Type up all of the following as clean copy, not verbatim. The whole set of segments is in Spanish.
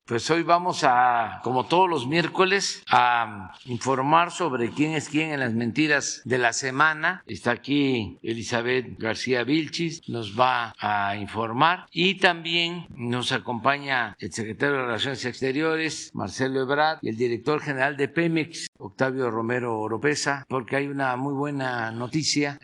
Pues hoy vamos como todos los miércoles, a informar sobre quién es quién en las mentiras de la semana. Está aquí Elizabeth García Vilchis, nos va a informar. Y también nos acompaña el secretario de Relaciones Exteriores, Marcelo Ebrard, y el director general de Pemex, Octavio Romero Oropeza, porque hay una muy buena noticia.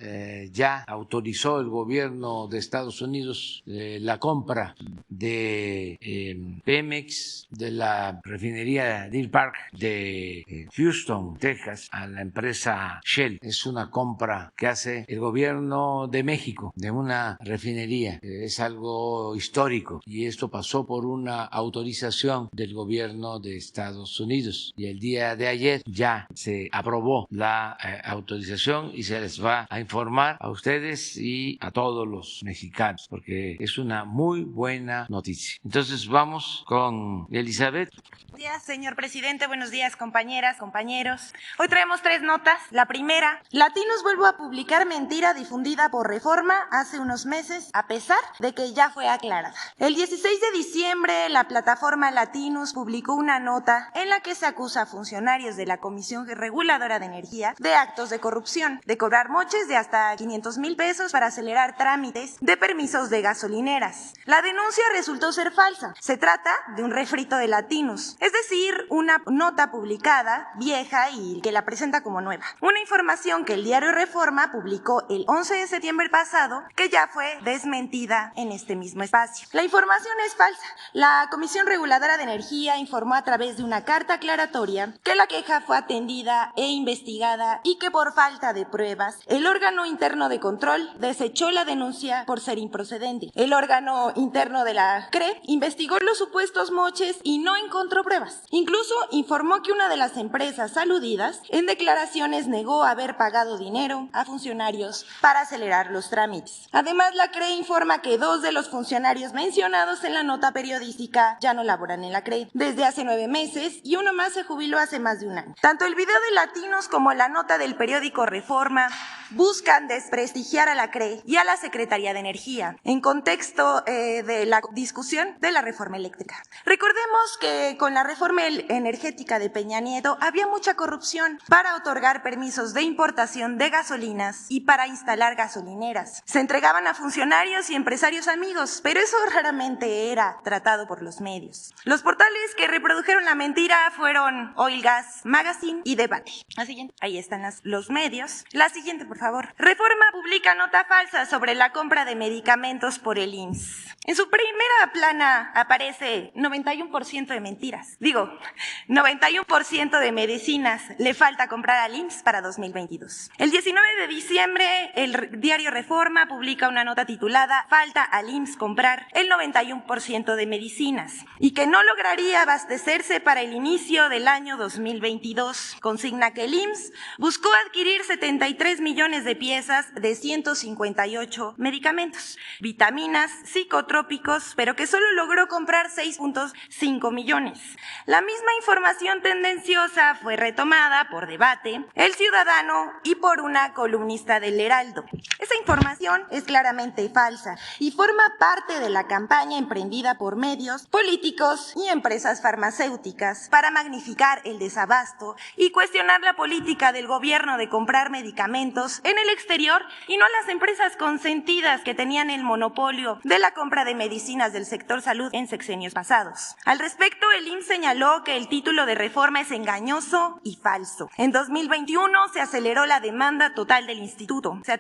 Ya autorizó el gobierno de Estados Unidos la compra de Pemex, de la refinería Deer Park de Houston, Texas, a la empresa Shell. Es una compra que hace el gobierno de México de una refinería. Es algo histórico y esto pasó por una autorización del gobierno de Estados Unidos. Y el día de ayer ya se aprobó la autorización y se les va a informar a ustedes y a todos los mexicanos, porque es una muy buena noticia. Entonces vamos con Elizabeth. Buenos días, señor presidente. Buenos días, compañeras, compañeros. Hoy traemos 3 notas. La primera, Latinos vuelve a publicar mentira difundida por Reforma hace unos meses, a pesar de que ya fue aclarada. El 16 de diciembre, la plataforma Latinos publicó una nota en la que se acusa a funcionarios de la Comisión Reguladora de Energía de actos de corrupción, de cobrar moches de hasta 500,000 pesos para acelerar trámites de permisos de gasolineras. La denuncia resultó ser falsa. Se trata de un refrito de Latinos, es decir, una nota publicada, vieja y que la presenta como nueva. Una información que el diario Reforma publicó el 11 de septiembre pasado, que ya fue desmentida en este mismo espacio. La información es falsa. La Comisión Reguladora de Energía informó a través de una carta aclaratoria que la queja fue atendida e investigada y que por falta de pruebas, el órgano interno de control desechó la denuncia por ser improcedente. El órgano interno de la CRE investigó los supuestos moches y no encontró pruebas. Incluso informó que una de las empresas aludidas en declaraciones negó haber pagado dinero a funcionarios para acelerar los trámites. Además, la CRE informa que 2 de los funcionarios mencionados en la nota periodística ya no laboran en la CRE desde hace 9 meses y uno más se jubiló hace más de un año. Tanto el video de Latinos como la nota del periódico Reforma buscan desprestigiar a la CRE y a la Secretaría de Energía en contexto de la discusión de la reforma eléctrica. Recordemos que con la reforma energética de Peña Nieto había mucha corrupción para otorgar permisos de importación de gasolinas y para instalar gasolineras. Se entregaban a funcionarios y empresarios amigos, pero eso raramente era tratado por los medios. Los portales que reprodujeron la mentira fueron Oil Gas Magazine y Debate. La siguiente, ahí están los medios. La siguiente, por favor. Reforma publica nota falsa sobre la compra de medicamentos por el IMSS. En su primera plana aparece 91% de mentiras. 91% de medicinas le falta comprar al IMSS para 2022. El 19 de diciembre, el diario Reforma publica una nota titulada Falta al IMSS comprar el 91% de medicinas y que no lograría abastecerse para el inicio del año 2022. Consigna que el IMSS buscó adquirir 73 millones de piezas de 158 medicamentos, vitaminas, psicotrópicos, pero que solo logró comprar 6.5 millones. La misma información tendenciosa fue retomada por Debate, El Ciudadano y por una columnista del Heraldo. Esa información es claramente falsa y forma parte de la campaña emprendida por medios, políticos y empresas farmacéuticas para magnificar el desabasto y cuestionar la política del gobierno de comprar medicamentos en el exterior y no a las empresas consentidas que tenían el monopolio de la compra de medicinas del sector salud en sexenios pasados. Al respecto, el IMSS señaló que el título de reforma es engañoso y falso. En 2021 se aceleró la demanda total del instituto. Se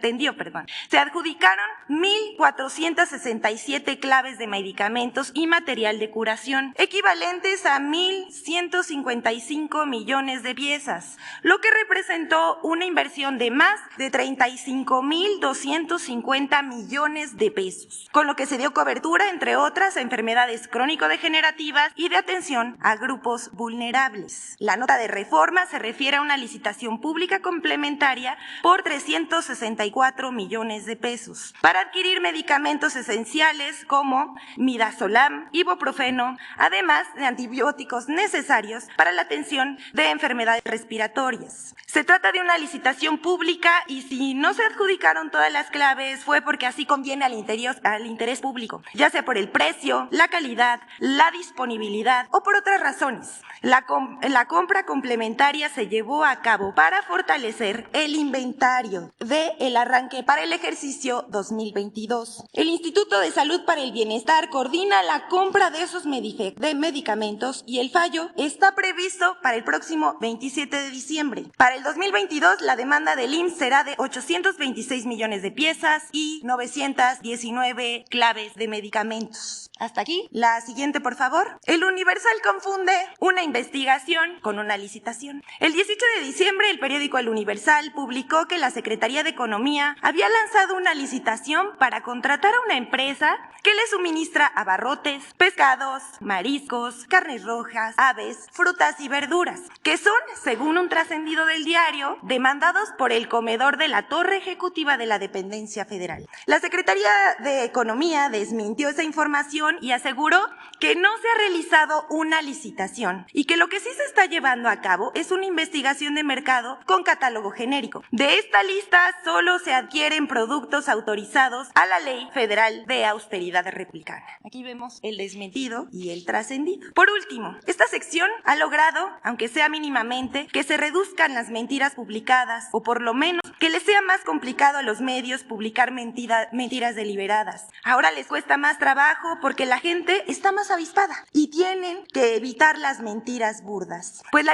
adjudicaron 1,467 claves de medicamentos y material de curación, equivalentes a 1,155 millones de piezas, lo que representó una inversión de más de 35,250 millones de pesos, con lo que se dio cobertura, entre otras, a enfermedades crónico-degenerativas y de atención a grupos vulnerables. La nota de Reforma se refiere a una licitación pública complementaria por 364 millones de pesos para adquirir medicamentos esenciales como midazolam, ibuprofeno, además de antibióticos necesarios para la atención de enfermedades respiratorias. Se trata de una licitación pública y si no se adjudicaron todas las claves fue porque así conviene al interés público, ya sea por el precio, la calidad, la disponibilidad o por otras razones. La compra complementaria se llevó a cabo para fortalecer el inventario del arranque para el ejercicio 2022. El Instituto de Salud para el Bienestar coordina la compra de esos medicamentos y el fallo está previsto para el próximo 27 de diciembre. Para el 2022, la demanda del IMSS será de 826 millones de piezas y 919 claves de medicamentos. Hasta aquí. La siguiente, por favor. El Universal confunde una investigación con una licitación. El 18 de diciembre, el periódico El Universal publicó que la Secretaría de Economía había lanzado una licitación para contratar a una empresa que le suministra abarrotes, pescados, mariscos, carnes rojas, aves, frutas y verduras, que son, según un trascendido del diario, demandados por el comedor de la Torre Ejecutiva de la Dependencia Federal. La Secretaría de Economía desmintió esa información y aseguró que no se ha realizado una licitación y que lo que sí se está llevando a cabo es una investigación de mercado con catálogo genérico. De esta lista solo se adquieren productos autorizados a la Ley Federal de Austeridad Republicana. Aquí vemos el desmentido y el trascendido. Por último, esta sección ha logrado, aunque sea mínimamente, que se reduzcan las mentiras publicadas o por lo menos que les sea más complicado a los medios publicar mentiras deliberadas. Ahora les cuesta más trabajo porque la gente está más avispada y tienen que evitar las mentiras burdas. Pues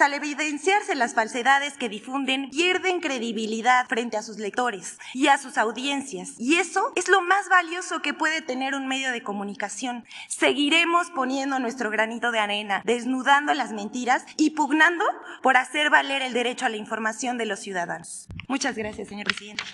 al evidenciarse las falsedades que difunden, pierden credibilidad frente a sus lectores y a sus audiencias. Y eso es lo más valioso que puede tener un medio de comunicación. Seguiremos poniendo nuestro granito de arena, desnudando las mentiras y pugnando por hacer valer el derecho a la información de los ciudadanos. Muchas gracias, señor presidente.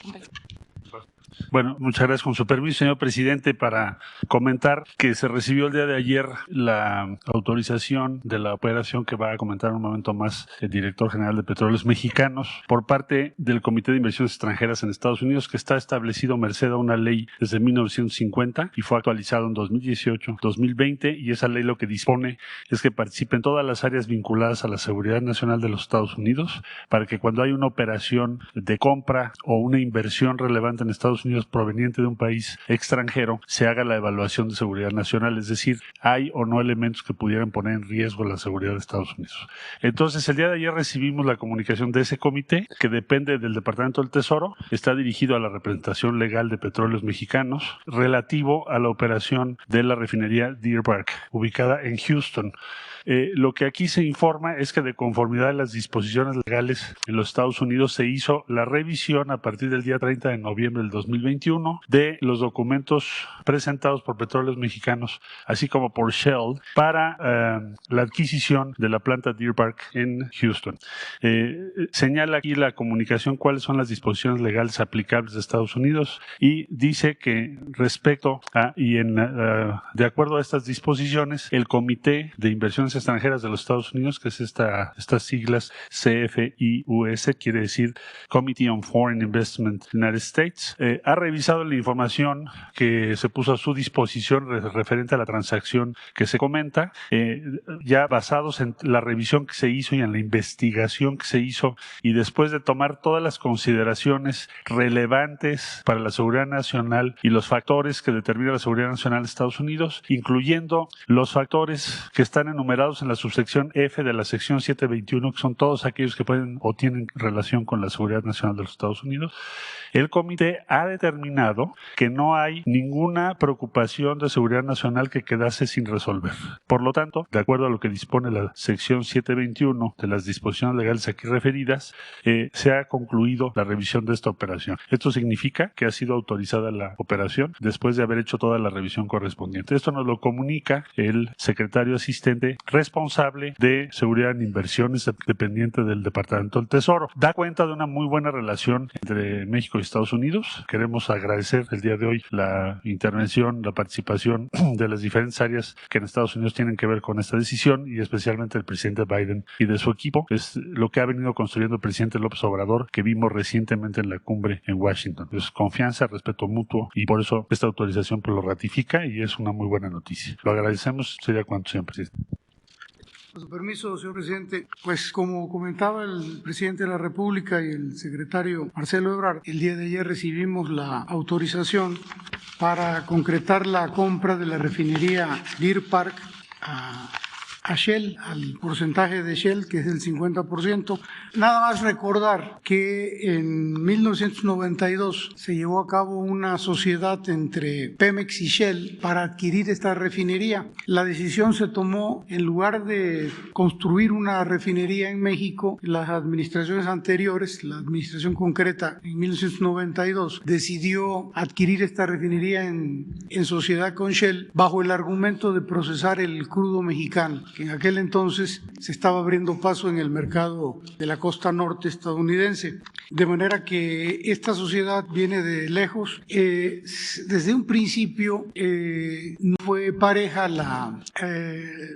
Bueno, muchas gracias. Con su permiso, señor presidente, para comentar que se recibió el día de ayer la autorización de la operación que va a comentar un momento más el director general de Petróleos Mexicanos por parte del Comité de Inversiones Extranjeras en Estados Unidos, que está establecido merced a una ley desde 1950 y fue actualizado en 2018, 2020, y esa ley lo que dispone es que participen todas las áreas vinculadas a la seguridad nacional de los Estados Unidos para que cuando hay una operación de compra o una inversión relevante en Estados Unidos proveniente de un país extranjero, se haga la evaluación de seguridad nacional, es decir, hay o no elementos que pudieran poner en riesgo la seguridad de Estados Unidos. Entonces, el día de ayer recibimos la comunicación de ese comité, que depende del Departamento del Tesoro, está dirigido a la representación legal de Petróleos Mexicanos, relativo a la operación de la refinería Deer Park, ubicada en Houston. Lo que aquí se informa es que de conformidad a las disposiciones legales en los Estados Unidos se hizo la revisión a partir del día 30 de noviembre del 2021 de los documentos presentados por Petróleos Mexicanos, así como por Shell, para la adquisición de la planta Deer Park en Houston. Señala aquí la comunicación cuáles son las disposiciones legales aplicables de Estados Unidos y dice que respecto a de acuerdo a estas disposiciones, el Comité de Inversiones Extranjeras de los Estados Unidos, que es estas siglas CFIUS, quiere decir Committee on Foreign Investment United States, ha revisado la información que se puso a su disposición referente a la transacción que se comenta, ya basados en la revisión que se hizo y en la investigación que se hizo, y después de tomar todas las consideraciones relevantes para la seguridad nacional y los factores que determinan la seguridad nacional de Estados Unidos, incluyendo los factores que están enumerados en la subsección F de la sección 721, que son todos aquellos que pueden o tienen relación con la seguridad nacional de los Estados Unidos, el comité ha determinado que no hay ninguna preocupación de seguridad nacional que quedase sin resolver. Por lo tanto, de acuerdo a lo que dispone la sección 721 de las disposiciones legales aquí referidas, se ha concluido la revisión de esta operación. Esto significa que ha sido autorizada la operación después de haber hecho toda la revisión correspondiente. Esto nos lo comunica el secretario asistente responsable de seguridad en inversiones dependiente del Departamento del Tesoro. Da cuenta de una muy buena relación entre México y Estados Unidos. Queremos agradecer el día de hoy la intervención, la participación de las diferentes áreas que en Estados Unidos tienen que ver con esta decisión y especialmente el presidente Biden y de su equipo. Es lo que ha venido construyendo el presidente López Obrador, que vimos recientemente en la cumbre en Washington. Es confianza, respeto mutuo, y por eso esta autorización pues lo ratifica y es una muy buena noticia. Lo agradecemos. Sería cuanto, señor presidente. Con su permiso, señor presidente, pues como comentaba el presidente de la República y el secretario Marcelo Ebrard, el día de ayer recibimos la autorización para concretar la compra de la refinería Deer Park a Shell, al porcentaje de Shell, que es el 50%. Nada más recordar que en 1992 se llevó a cabo una sociedad entre Pemex y Shell para adquirir esta refinería. La decisión se tomó, en lugar de construir una refinería en México, las administraciones anteriores, la administración concreta en 1992, decidió adquirir esta refinería en sociedad con Shell bajo el argumento de procesar el crudo mexicano, que en aquel entonces se estaba abriendo paso en el mercado de la costa norte estadounidense. De manera que esta sociedad viene de lejos. Desde un principio no fue pareja,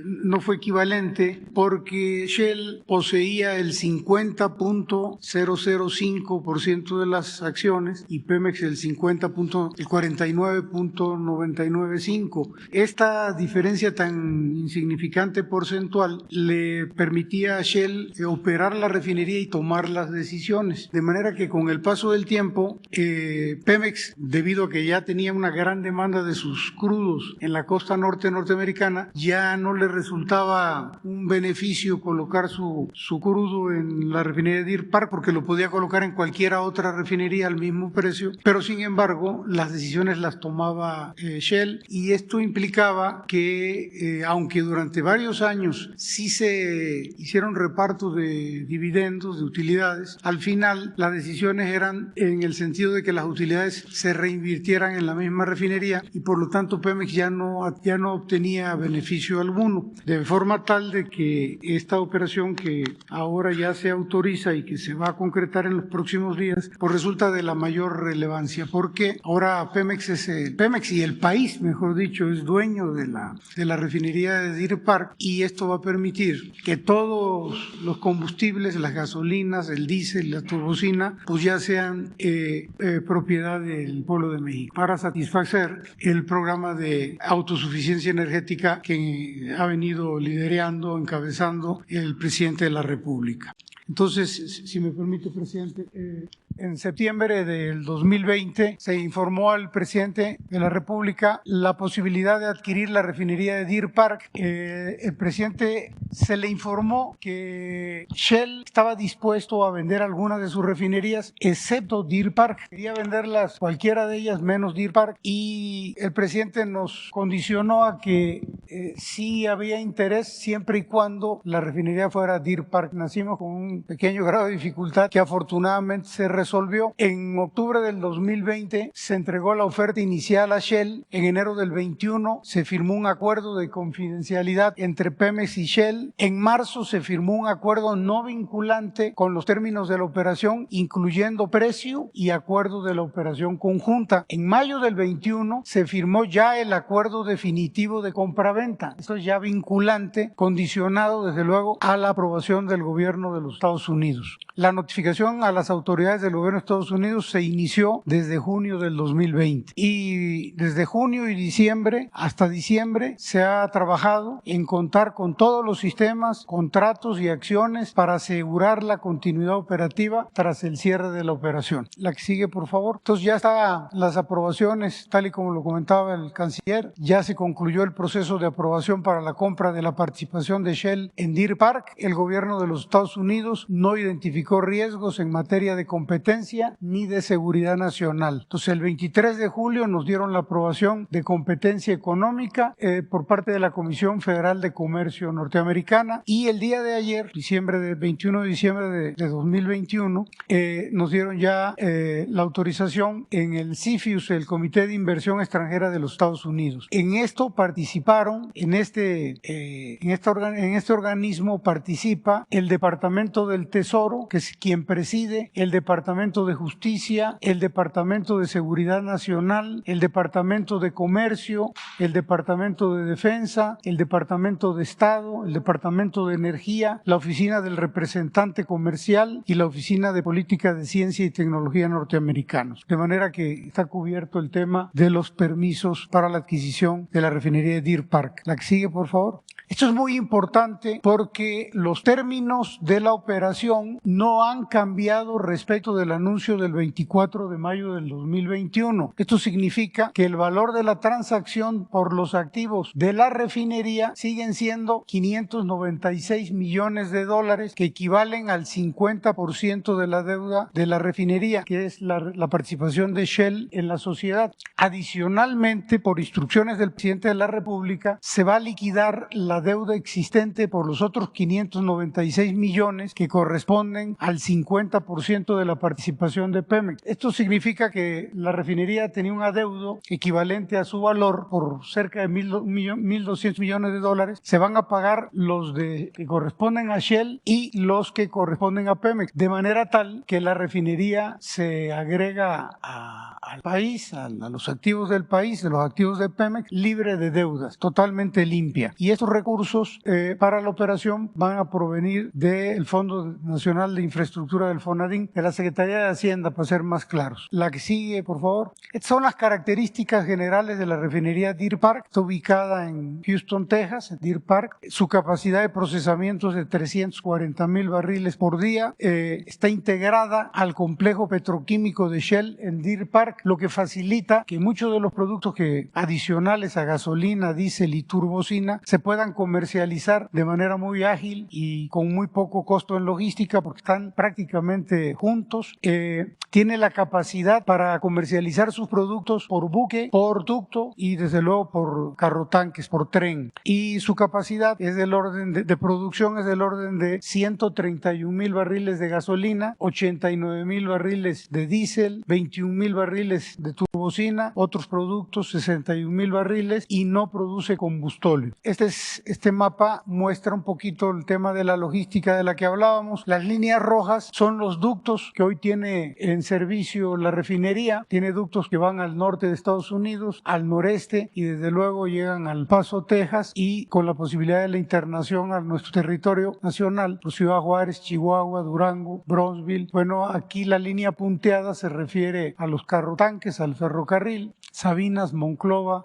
no fue equivalente, porque Shell poseía el 50.005% de las acciones y Pemex el 49.995%. Esta diferencia tan insignificante porcentual le permitía a Shell operar la refinería y tomar las decisiones. De manera que con el paso del tiempo, Pemex, debido a que ya tenía una gran demanda de sus crudos en la costa norte norteamericana, ya no le resultaba un beneficio colocar su crudo en la refinería de Deer Park, porque lo podía colocar en cualquier otra refinería al mismo precio, pero sin embargo las decisiones las tomaba Shell, y esto implicaba que aunque durante varios años sí se hicieron repartos de dividendos, de utilidades, al final las decisiones eran en el sentido de que las utilidades se reinvirtieran en la misma refinería, y por lo tanto Pemex ya no obtenía beneficio alguno, de forma tal de que esta operación, que ahora ya se autoriza y que se va a concretar en los próximos días, pues resulta de la mayor relevancia, porque ahora Pemex y el país, mejor dicho, es dueño de la refinería de Deer Park, y esto va a permitir que todos los combustibles, las gasolinas, el diésel, la turbocina, pues ya sean propiedad del pueblo de México, para satisfacer el programa de autosuficiencia energética que ha venido liderando, encabezando el presidente de la República. Entonces, si me permite, presidente, en septiembre del 2020 se informó al presidente de la República la posibilidad de adquirir la refinería de Deer Park. El presidente se le informó que Shell estaba dispuesto a vender algunas de sus refinerías, excepto Deer Park. Quería venderlas, cualquiera de ellas, menos Deer Park, y el presidente nos condicionó a que sí había interés siempre y cuando la refinería fuera Deer Park. Nacimos con un pequeño grado de dificultad que afortunadamente se resolvió. En octubre del 2020 se entregó la oferta inicial a Shell. En enero del 21 se firmó un acuerdo de confidencialidad entre Pemex y Shell. En marzo se firmó un acuerdo no vinculante con los términos de la operación, incluyendo precio y acuerdo de la operación conjunta. En mayo del 21 se firmó ya el acuerdo definitivo de compraventa. Esto es ya vinculante, condicionado desde luego a la aprobación del gobierno de los Estados Unidos. La notificación a las autoridades del gobierno de Estados Unidos se inició desde junio del 2020, y desde junio y diciembre hasta diciembre se ha trabajado en contar con todos los sistemas, contratos y acciones para asegurar la continuidad operativa tras el cierre de la operación. La que sigue, por favor. Entonces ya están las aprobaciones, tal y como lo comentaba el canciller. Ya se concluyó el proceso de aprobación para la compra de la participación de Shell en Deer Park. El gobierno de los Estados Unidos no identificó riesgos en materia de competencia ni de seguridad nacional. Entonces el 23 de julio nos dieron la aprobación de competencia económica por parte de la Comisión Federal de Comercio norteamericana, y el día de ayer, 21 de diciembre de 2021, nos dieron ya la autorización en el CFIUS, el Comité de Inversión Extranjera de los Estados Unidos. En esto participaron, en este organismo participa el Departamento del Tesoro, que es quien preside, el Departamento de Justicia, el Departamento de Seguridad Nacional, el Departamento de Comercio, el Departamento de Defensa, el Departamento de Estado, el Departamento de Energía, la Oficina del Representante Comercial y la Oficina de Política de Ciencia y Tecnología norteamericanos. De manera que está cubierto el tema de los permisos para la adquisición de la refinería de Deer Park. Park. La que sigue, por favor. Esto es muy importante porque los términos de la operación no han cambiado respecto del anuncio del 24 de mayo del 2021. Esto significa que el valor de la transacción por los activos de la refinería siguen siendo 596 millones de dólares, que equivalen al 50% de la deuda de la refinería, que es la participación de Shell en la sociedad. Adicionalmente, por instrucciones del presidente de la República, se va a liquidar la deuda existente por los otros 596 millones que corresponden al 50% de la participación de Pemex. Esto significa que la refinería tenía un adeudo equivalente a su valor por cerca de 1.200 millones de dólares. Se van a pagar los que corresponden a Shell y los que corresponden a Pemex, de manera tal que la refinería se agrega al país, a los activos del país, de los activos de Pemex, libre de deudas, totalmente limpia. Y estos recursos para la operación van a provenir del Fondo Nacional de Infraestructura del FONADIN, de la Secretaría de Hacienda, para ser más claros. La que sigue, por favor. Estas son las características generales de la refinería Deer Park. Está ubicada en Houston, Texas, Deer Park. Su capacidad de procesamiento es de 340,000 barriles por día. Está integrada al complejo petroquímico de Shell en Deer Park, lo que facilita que muchos de los productos adicionales a gasolina, diésel y turbocina se puedan comercializar de manera muy ágil y con muy poco costo en logística, porque están prácticamente juntos. Tiene la capacidad para comercializar sus productos por buque, por ducto y desde luego por carrotanques, por tren. Y su capacidad es del orden de producción es del orden de 131,000 barriles de gasolina, 89,000 barriles de diésel, 21,000 barriles de turbocina, otros productos 61,000 barriles, y no produce combustible. Este mapa muestra un poquito el tema de la logística de la que hablábamos. Las líneas rojas son los ductos que hoy tiene en servicio la refinería. Tiene ductos que van al norte de Estados Unidos, al noreste, y desde luego llegan al Paso, Texas, y con la posibilidad de la internación a nuestro territorio nacional, pues Ciudad Juárez, Chihuahua, Durango, Bronzeville. Bueno, aquí la línea punteada se refiere a los carrotanques, al ferrocarril, Sabinas, Monclova,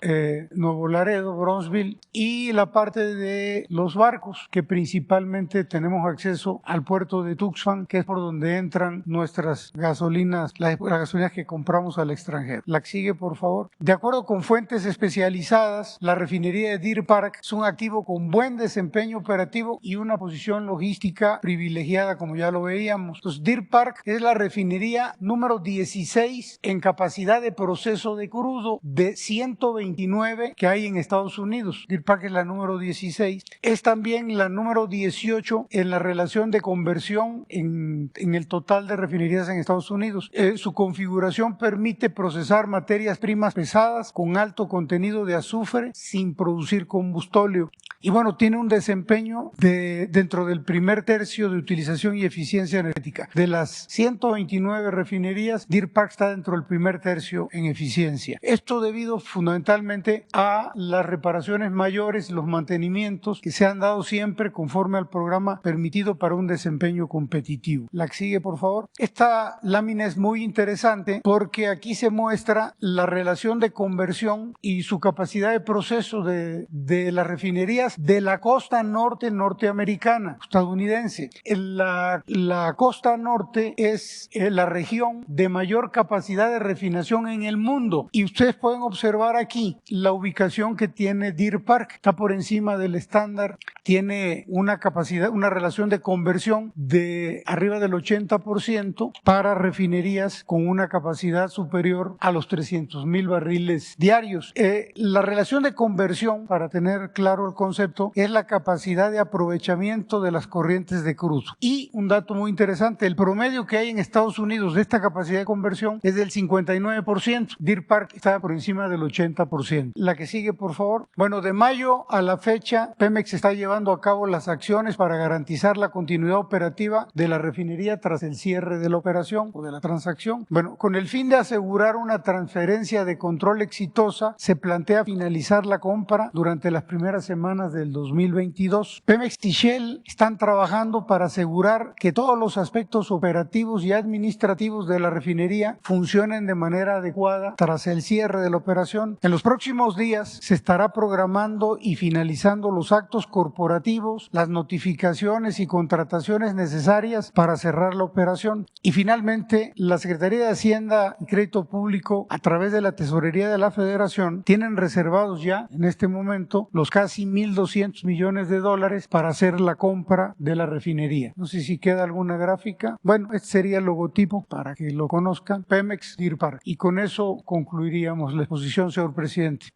Nuevo Laredo, Bronzeville, y la parte de los barcos, que principalmente tenemos acceso al puerto de Tuxpan, que es por donde entran nuestras gasolinas, las gasolinas que compramos al extranjero. La que sigue, por favor. De acuerdo con fuentes especializadas, la refinería de Deer Park es un activo con buen desempeño operativo y una posición logística privilegiada, como ya lo veíamos. Entonces, Deer Park es la refinería número 16 en capacidad de proceso de crudo de 129 que hay en Estados Unidos. Deer Park es la número 16. Es también la número 18 en la relación de conversión en el total de refinerías en Estados Unidos. Su configuración permite procesar materias primas pesadas con alto contenido de azufre sin producir combustóleo. Y bueno, tiene un desempeño dentro del primer tercio de utilización y eficiencia energética. De las 129 refinerías, Deer Park está dentro del primer tercio en eficiencia. Esto debido fundamentalmente a las reparaciones mayores, los mantenimientos que se han dado siempre conforme al programa permitido para un desempeño competitivo. La que sigue, por favor. Esta lámina es muy interesante porque aquí se muestra la relación de conversión y su capacidad de proceso de las refinerías de la costa norte norteamericana, estadounidense. La costa norte es la región de mayor capacidad de refinación en el mundo, y ustedes pueden observar aquí la ubicación que tiene Deer Park. Está por encima del estándar, tiene una capacidad, una relación de conversión de arriba del 80% para refinerías con una capacidad superior a los 300,000 barriles diarios. La relación de conversión, para tener claro el concepto, es la capacidad de aprovechamiento de las corrientes de crudo. Y un dato muy interesante, el promedio que hay en Estados Unidos de esta capacidad de conversión es del 59%. Deer Park está por encima del 80%. La que sigue, por favor. Bueno, de mayo a la fecha, Pemex está llevando a cabo las acciones para garantizar la continuidad operativa de la refinería tras el cierre de la operación o de la transacción. Bueno, con el fin de asegurar una transferencia de control exitosa, se plantea finalizar la compra durante las primeras semanas del 2022. Pemex y Shell están trabajando para asegurar que todos los aspectos operativos y administrativos de la refinería funcionen de manera adecuada tras el cierre de la operación. En los próximos días se estará programando y finalizando los actos corporativos, las notificaciones y contrataciones necesarias para cerrar la operación. Y finalmente, la Secretaría de Hacienda y Crédito Público, a través de la Tesorería de la Federación, tienen reservados ya en este momento los casi 1.200 millones de dólares para hacer la compra de la refinería. No sé si queda alguna gráfica. Bueno, este sería el logotipo para que lo conozcan. Pemex, Deer Park. Y con eso concluiríamos la exposición, señor presidente.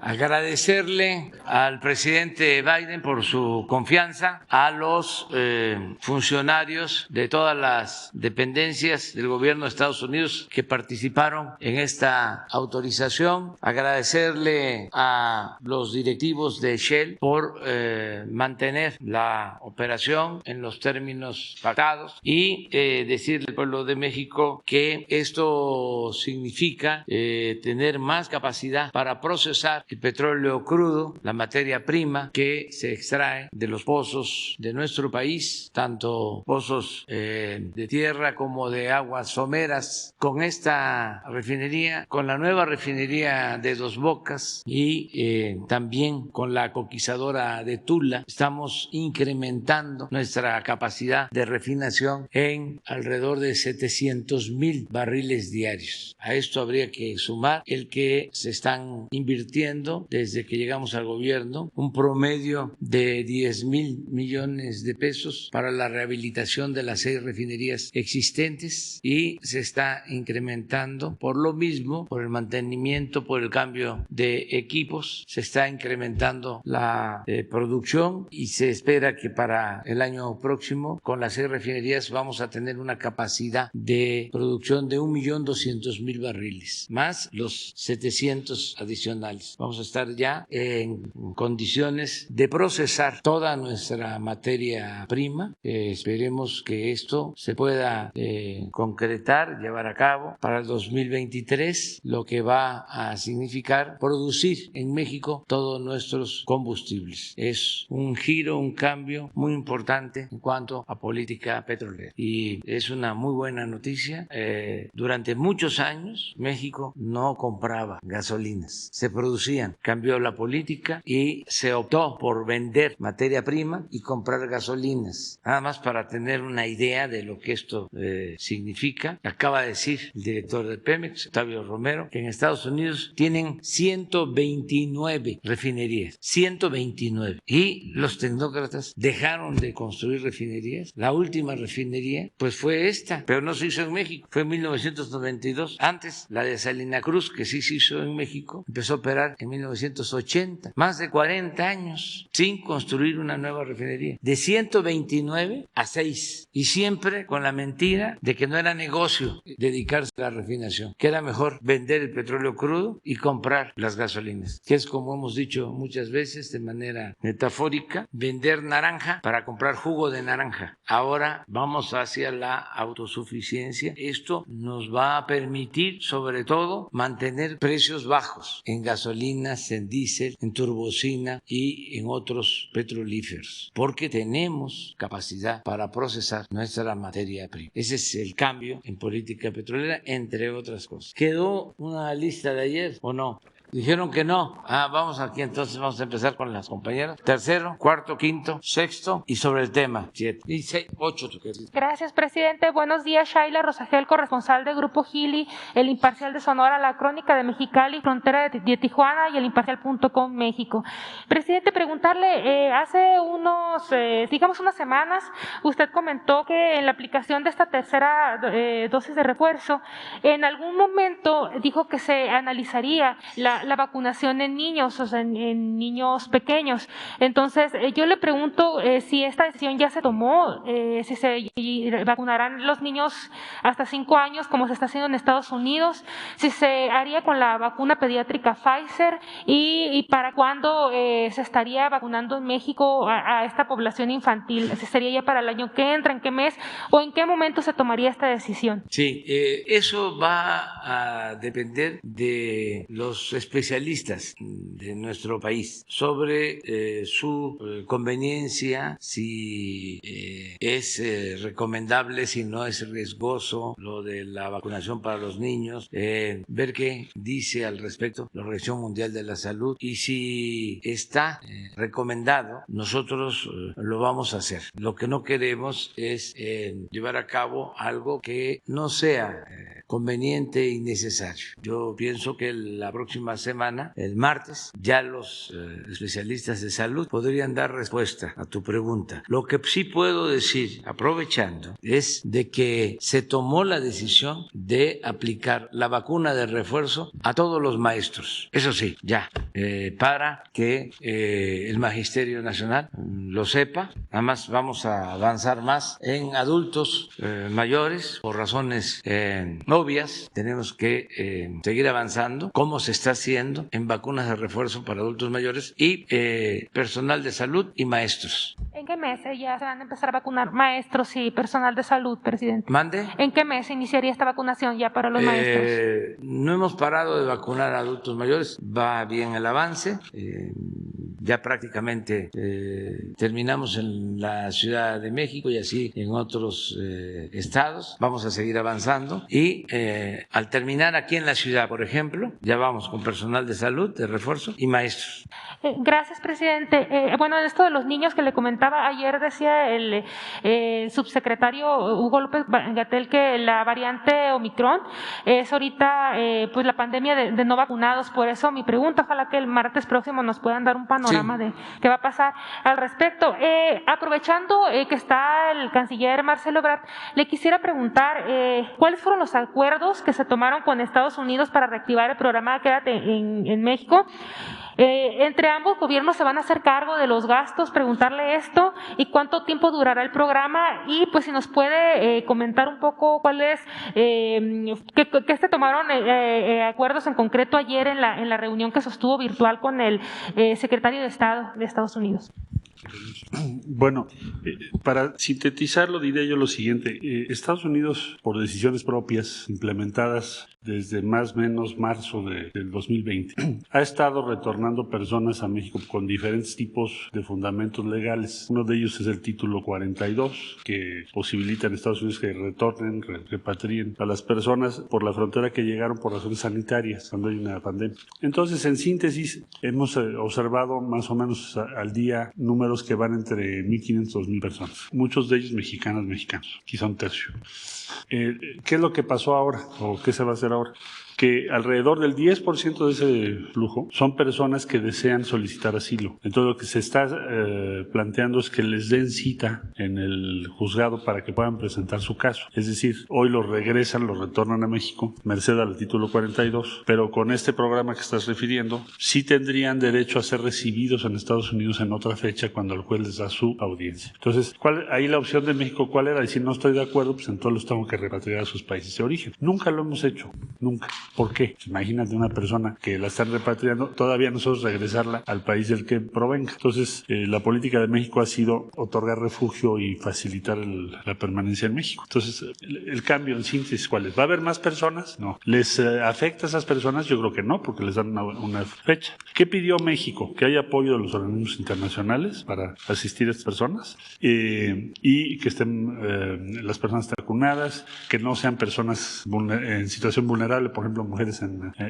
Agradecerle al presidente Biden por su confianza, a los funcionarios de todas las dependencias del gobierno de Estados Unidos que participaron en esta autorización, agradecerle a los directivos de Shell por mantener la operación en los términos pactados y decirle al pueblo de México que esto significa tener más capacidad para procesar el petróleo crudo, la materia prima que se extrae de los pozos de nuestro país, tanto pozos de tierra como de aguas someras. Con esta refinería, con la nueva refinería de Dos Bocas y también con la coquizadora de Tula, estamos incrementando nuestra capacidad de refinación en alrededor de 700,000 barriles diarios. A esto habría que sumar el que se están invirtiendo desde que llegamos al gobierno un promedio de 10,000 millones de pesos para la rehabilitación de las 6 refinerías existentes y se está incrementando por lo mismo, por el mantenimiento, por el cambio de equipos, se está incrementando la producción y se espera que para el año próximo con las 6 refinerías vamos a tener una capacidad de producción de 1,200,000 barriles, más los 700 adicionales. Vamos a estar ya en condiciones de procesar toda nuestra materia prima. Esperemos que esto se pueda concretar, llevar a cabo para el 2023, lo que va a significar producir en México todos nuestros combustibles. Es un giro, un cambio muy importante en cuanto a política petrolera y es una muy buena noticia. Durante muchos años México no compraba gasolinas, se producían. Cambió la política y se optó por vender materia prima y comprar gasolinas. Nada más para tener una idea de lo que esto significa. Acaba de decir el director de Pemex, Octavio Romero, que en Estados Unidos tienen 129 refinerías. 129. Y los tecnócratas dejaron de construir refinerías. La última refinería pues fue esta, pero no se hizo en México. Fue en 1992. Antes, la de Salina Cruz, que sí se hizo en México, empezó a operar en 1980, más de 40 años sin construir una nueva refinería, de 129 a 6, y siempre con la mentira de que no era negocio dedicarse a la refinación, que era mejor vender el petróleo crudo y comprar las gasolinas, que es como hemos dicho muchas veces de manera metafórica, vender naranja para comprar jugo de naranja. Ahora vamos hacia la autosuficiencia. Esto nos va a permitir sobre todo mantener precios bajos en gasolinas, en diésel, en turbocina y en otros petrolíferos, porque tenemos capacidad para procesar nuestra materia prima. Ese es el cambio en política petrolera, entre otras cosas. ¿Quedó una lista de ayer o no? Dijeron que no. Vamos aquí, entonces vamos a empezar con las compañeras. Tercero, cuarto, quinto, sexto y sobre el tema 7 y 6, 8. Gracias, presidente. Buenos días, Shaila Rosagel, corresponsal de Grupo Gili, El Imparcial de Sonora, La Crónica de Mexicali, Frontera de Tijuana y El Imparcial.com México. Presidente, preguntarle, hace unas semanas, usted comentó que en la aplicación de esta tercera dosis de refuerzo, en algún momento dijo que se analizaría la vacunación en niños, o sea, en niños pequeños. Entonces, yo le pregunto si esta decisión ya se tomó, si se vacunarán los niños hasta 5 años, como se está haciendo en Estados Unidos, si se haría con la vacuna pediátrica Pfizer y para cuándo se estaría vacunando en México a esta población infantil. ¿Si sería ya para el año que entra, en qué mes o en qué momento se tomaría esta decisión? Sí, eso va a depender de los expertos especialistas de nuestro país sobre su conveniencia, si es recomendable, si no es riesgoso lo de la vacunación para los niños, ver qué dice al respecto la Organización Mundial de la Salud y si está recomendado, nosotros lo vamos a hacer. Lo que no queremos es llevar a cabo algo que no sea conveniente y necesario. Yo pienso que la próxima semana, el martes, ya los especialistas de salud podrían dar respuesta a tu pregunta. Lo que sí puedo decir, aprovechando, es de que se tomó la decisión de aplicar la vacuna de refuerzo a todos los maestros. Eso sí, ya, para que el Magisterio Nacional lo sepa. Además, vamos a avanzar más en adultos mayores por razones obvias. Tenemos que seguir avanzando, como se está haciendo en vacunas de refuerzo para adultos mayores y personal de salud y maestros. ¿En qué mes ya se van a empezar a vacunar maestros y personal de salud, presidente? ¿Mande? ¿En qué mes iniciaría esta vacunación ya para los maestros? No hemos parado de vacunar a adultos mayores, va bien el avance. Ya prácticamente terminamos en la Ciudad de México y así en otros estados. Vamos a seguir avanzando y al terminar aquí en la ciudad, por ejemplo, ya vamos con personal de salud, de refuerzo y maestros. Gracias, presidente. Bueno, esto de los niños que le comentaba ayer, decía el subsecretario Hugo López-Gatell que la variante Omicron es ahorita pues la pandemia de no vacunados. Por eso mi pregunta, ojalá que el martes próximo nos puedan dar un panorama de qué va a pasar al respecto. Aprovechando que está el canciller Marcelo Ebrard, le quisiera preguntar ¿cuáles fueron los acuerdos que se tomaron con Estados Unidos para reactivar el programa Quédate en México? Entre ambos gobiernos se van a hacer cargo de los gastos, preguntarle esto y cuánto tiempo durará el programa y pues si nos puede comentar un poco cuáles que se tomaron acuerdos en concreto ayer en la reunión que sostuvo virtual con el secretario de Estado de Estados Unidos. Bueno, para sintetizarlo diré yo lo siguiente. Estados Unidos, por decisiones propias implementadas desde más o menos marzo del 2020, ha estado retornando personas a México con diferentes tipos de fundamentos legales. Uno de ellos es el título 42, que posibilita en Estados Unidos que retornen, repatrien a las personas por la frontera que llegaron por razones sanitarias cuando hay una pandemia. Entonces, en síntesis, hemos observado más o menos al día números que van entre 1.500 y 2.000 personas, muchos de ellos mexicanos, quizá un tercio. ¿Qué es lo que pasó ahora o qué se va a hacer ahora? Que alrededor del 10% de ese flujo son personas que desean solicitar asilo. Entonces lo que se está planteando es que les den cita en el juzgado para que puedan presentar su caso. Es decir, hoy los regresan, los retornan a México, merced al título 42, pero con este programa que estás refiriendo, sí tendrían derecho a ser recibidos en Estados Unidos en otra fecha cuando el juez les da su audiencia. Entonces, ahí la opción de México, ¿cuál era? Decir, no estoy de acuerdo, pues entonces los tengo que repatriar a sus países de origen. Nunca lo hemos hecho, nunca. ¿Por qué? Imagínate una persona que la están repatriando, todavía nosotros regresarla al país del que provenga. Entonces, la política de México ha sido otorgar refugio y facilitar la permanencia en México. Entonces, el cambio en síntesis, ¿cuál es? ¿Va a haber más personas? No. ¿Les afecta a esas personas? Yo creo que no, porque les dan una fecha. ¿Qué pidió México? Que haya apoyo de los organismos internacionales para asistir a estas personas y que estén las personas vacunadas, que no sean personas en situación vulnerable, por ejemplo, mujeres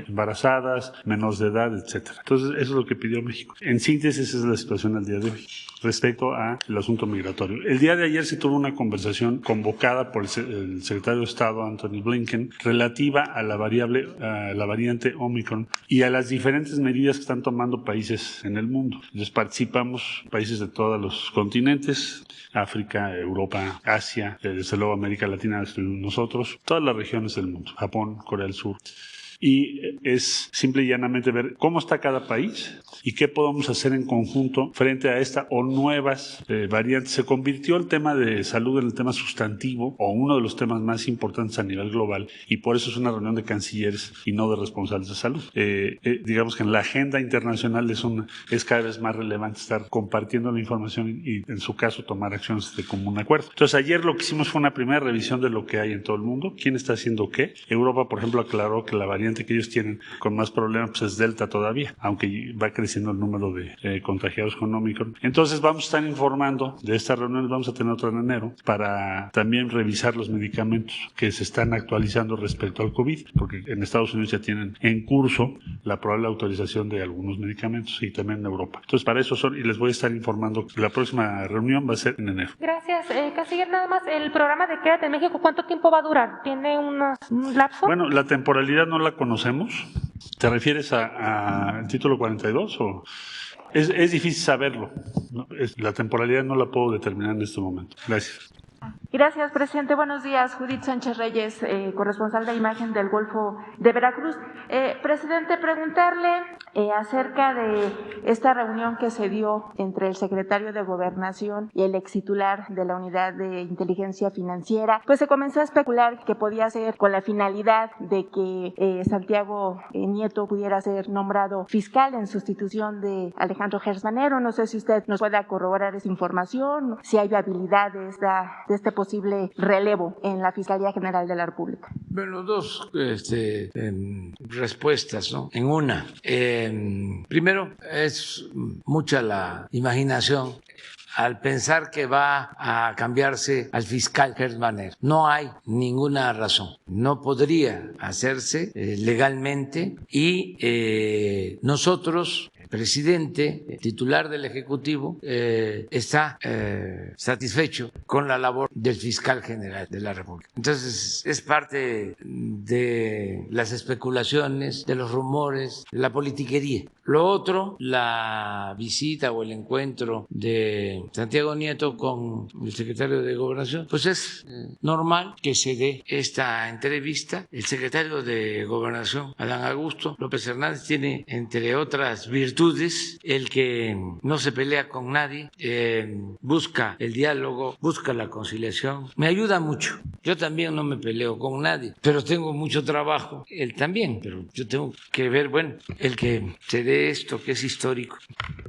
embarazadas, menores de edad, etcétera. Entonces, eso es lo que pidió México. En síntesis, esa es la situación al día de hoy respecto al asunto migratorio. El día de ayer se tuvo una conversación convocada por el secretario de Estado, Anthony Blinken, relativa a la variante Omicron y a las diferentes medidas que están tomando países en el mundo. Entonces, participamos países de todos los continentes, África, Europa, Asia, desde luego América Latina, estuvimos nosotros, todas las regiones del mundo, Japón, Corea del Sur. Y es simple y llanamente ver cómo está cada país y qué podemos hacer en conjunto frente a esta o nuevas variantes. Se convirtió el tema de salud en el tema sustantivo o uno de los temas más importantes a nivel global y por eso es una reunión de cancilleres y no de responsables de salud. Digamos que en la agenda internacional es cada vez más relevante estar compartiendo la información y en su caso tomar acciones de común acuerdo. Entonces ayer lo que hicimos fue una primera revisión de lo que hay en todo el mundo, quién está haciendo qué. Europa, por ejemplo, aclaró que la variante variante que ellos tienen con más problemas pues es Delta todavía, aunque va creciendo el número de contagiados con Omicron. Entonces vamos a estar informando de estas reuniones, vamos a tener otra en enero, para también revisar los medicamentos que se están actualizando respecto al COVID, porque en Estados Unidos ya tienen en curso la probable autorización de algunos medicamentos y también en Europa. Entonces para eso son, y les voy a estar informando. La próxima reunión va a ser en enero. Gracias. Canciller, nada más, el programa de Quédate en México, ¿cuánto tiempo va a durar? ¿Tiene un lapso? Bueno, la temporalidad no la conocemos. ¿Te refieres al título 42 o...? Es difícil saberlo, ¿no? La temporalidad no la puedo determinar en este momento. Gracias. Gracias, presidente. Buenos días. Judith Sánchez Reyes, corresponsal de Imagen del Golfo de Veracruz. Presidente, preguntarle acerca de esta reunión que se dio entre el secretario de Gobernación y el extitular de la Unidad de Inteligencia Financiera. Pues se comenzó a especular que podía ser con la finalidad de que Santiago Nieto pudiera ser nombrado fiscal en sustitución de Alejandro Gertz Manero. No sé si usted nos pueda corroborar esa información, si hay viabilidad de este posible relevo en la Fiscalía General de la República. Bueno, dos respuestas, ¿no? En una, primero, es mucha la imaginación al pensar que va a cambiarse al fiscal Gertz Manero. No hay ninguna razón. No podría hacerse legalmente y nosotros, el presidente, el titular del Ejecutivo, está satisfecho con la labor del fiscal general de la República. Entonces, es parte de las especulaciones, de los rumores, de la politiquería. Lo otro, la visita o el encuentro de Santiago Nieto con el secretario de Gobernación, pues es normal que se dé esta entrevista. El secretario de Gobernación, Adán Augusto López Hernández, tiene, entre otras virtudes, el que no se pelea con nadie, busca el diálogo, busca la conciliación. Me ayuda mucho. Yo también no me peleo con nadie, pero tengo mucho trabajo. Él también, pero yo tengo que ver, bueno, el que se dé esto que es histórico,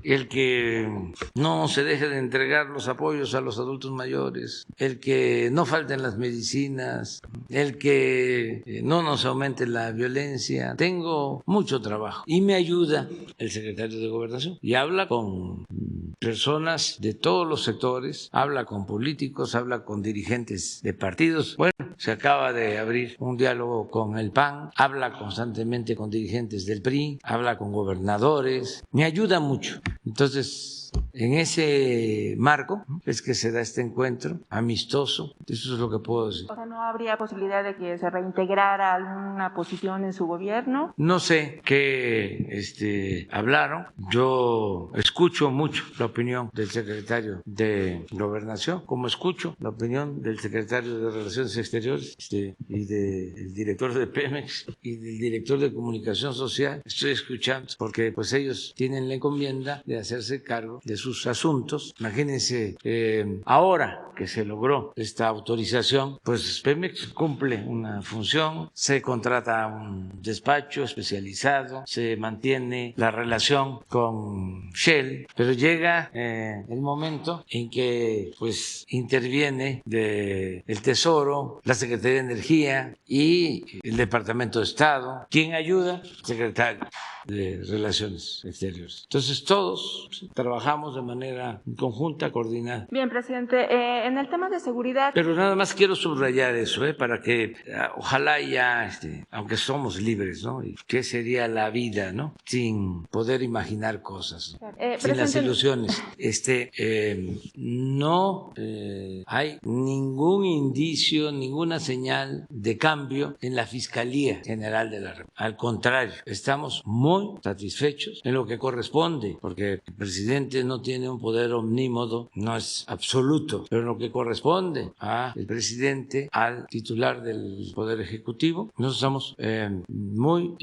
el que no se deje de entregar los apoyos a los adultos mayores, el que no falten las medicinas, el que no nos aumente la violencia. Tengo mucho trabajo y me ayuda el secretario de Gobernación y habla con personas de todos los sectores, habla con políticos, habla con dirigentes de partidos. Bueno, se acaba de abrir un diálogo con el PAN, habla constantemente con dirigentes del PRI, habla con gobernadores, me ayuda mucho. Entonces, en ese marco es que se da este encuentro amistoso. Eso es lo que puedo decir. O sea, ¿no habría posibilidad de que se reintegrara alguna posición en su gobierno? No sé qué hablaron. Yo escucho mucho la opinión del secretario de Gobernación, como escucho la opinión del secretario de Relaciones Exteriores y del director de Pemex y del director de Comunicación Social. Estoy escuchando porque pues ellos tienen la encomienda de hacerse cargo de sus asuntos. Imagínense, ahora que se logró esta autorización, pues Pemex cumple una función, se contrata un despacho especializado, se mantiene la relación con Shell, pero llega el momento en que pues interviene el Tesoro, la Secretaría de Energía y el Departamento de Estado. ¿Quién ayuda? El secretario de Relaciones Exteriores. Entonces todos trabajamos de manera conjunta, coordinada. Bien, presidente, en el tema de seguridad... Pero nada más quiero subrayar eso, para que ojalá ya, aunque somos libres, ¿no? ¿Qué sería la vida, no? Sin poder imaginar cosas, ¿no? Sin las ilusiones. No hay ningún indicio, ninguna señal de cambio en la Fiscalía General de la República. Al contrario, estamos muy satisfechos en lo que corresponde, porque el presidente no tiene un poder omnímodo, no es absoluto, pero en lo que corresponde al presidente, al titular del Poder Ejecutivo, nosotros estamos muy